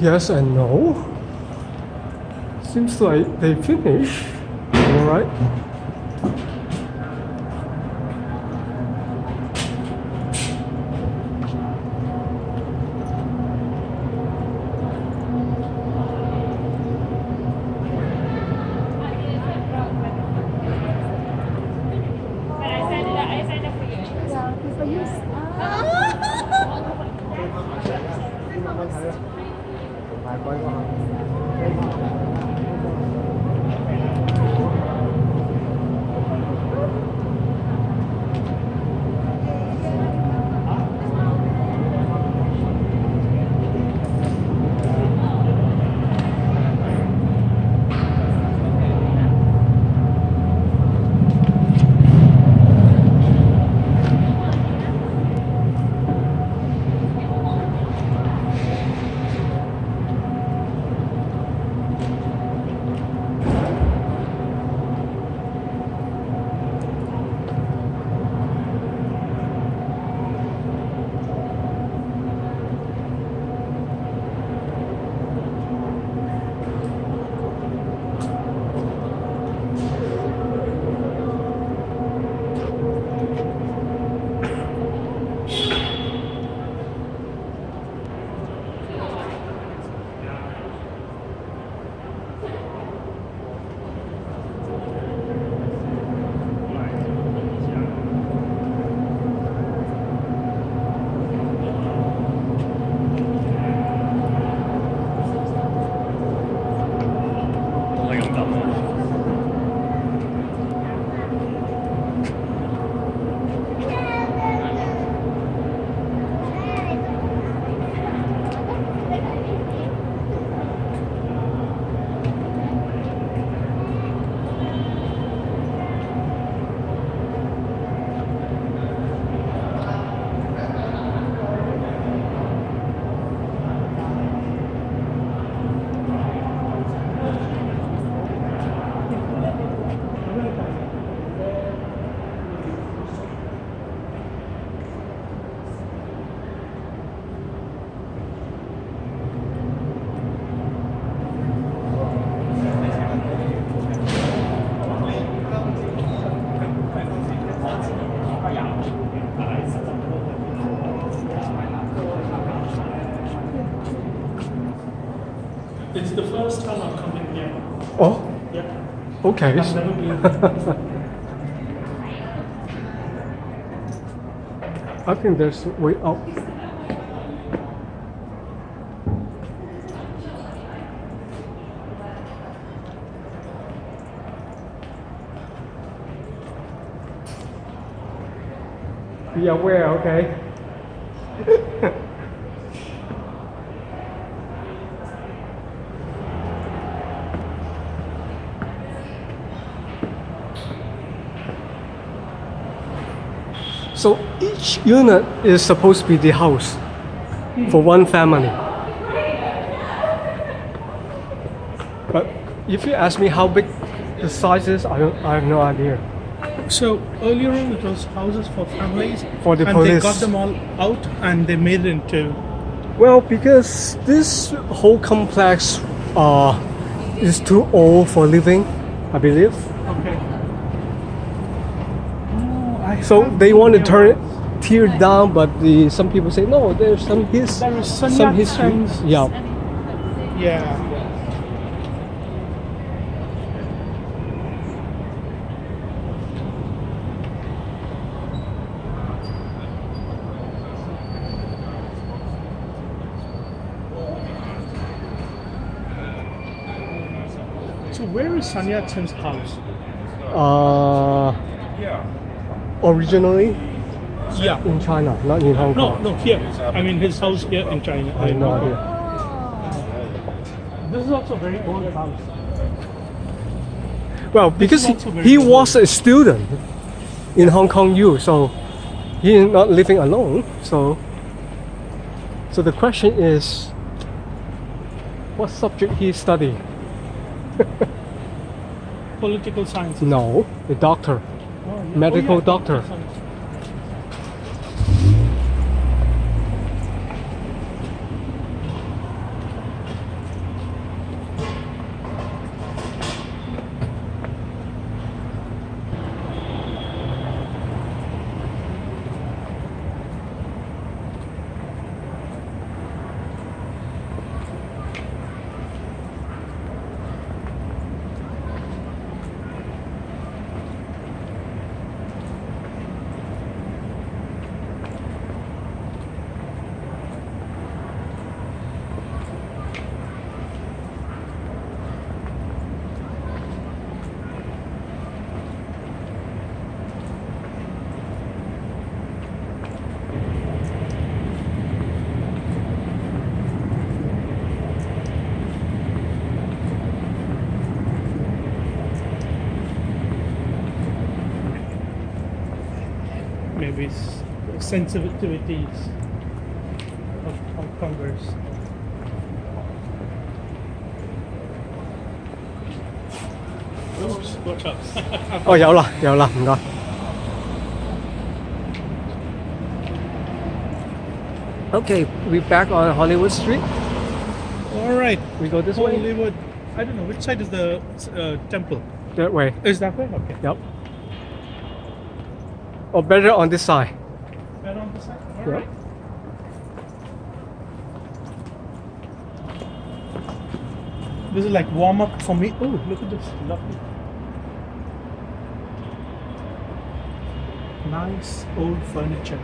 Yes and no. Seems like they finished. Alright. It's the first time I'm coming here. Oh, Yeah. okay. I've never been. I think there's a way up. Be aware, okay? So each unit is supposed to be the house for one family. But if you ask me how big the size is, I have no idea. So earlier on it was houses for families, For the and police. they got them all out and they made it into. Well, because this whole complex is too old for living, I believe. Okay. Oh, So they want to tear it down, but some people say no. There's some There is some Sun history. Yat-sen's- Yeah. Yeah. So where is Sun Yat-sen's house? Originally Yeah. in China, not in Hong No, Kong. no, here. I mean his house here in China. I have no idea. This is also a very old house. Well, because is also very he good. was a student in Hong Kong U, so he is not living alone. So the question is, what subject he studied? Political science. No, a doctor. Medical doctor. Maybe sensitivities of Hong Kongers. Oops, watch out. 哦，有啦，有啦，唔該。Okay, we're back on Hollywood Street. All right. We go this way. Hollywood. I don't know which side is the temple. That way. Is that way? Okay. Yep. Or better on this side. Better on this side. All Yep. right. This is like warm up for me. Oh, look at this. Lovely. Nice old furniture.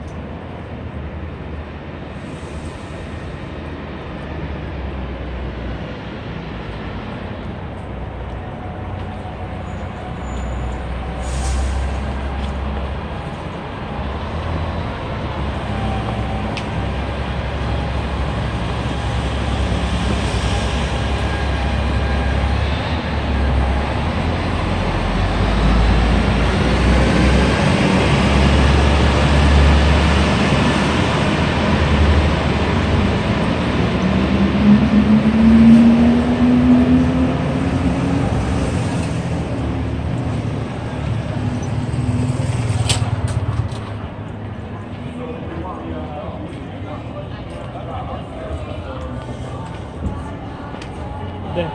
There.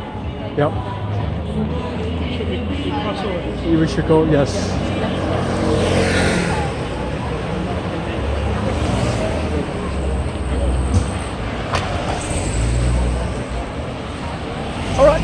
Yep. Should we cross over? We should go, yes. All right.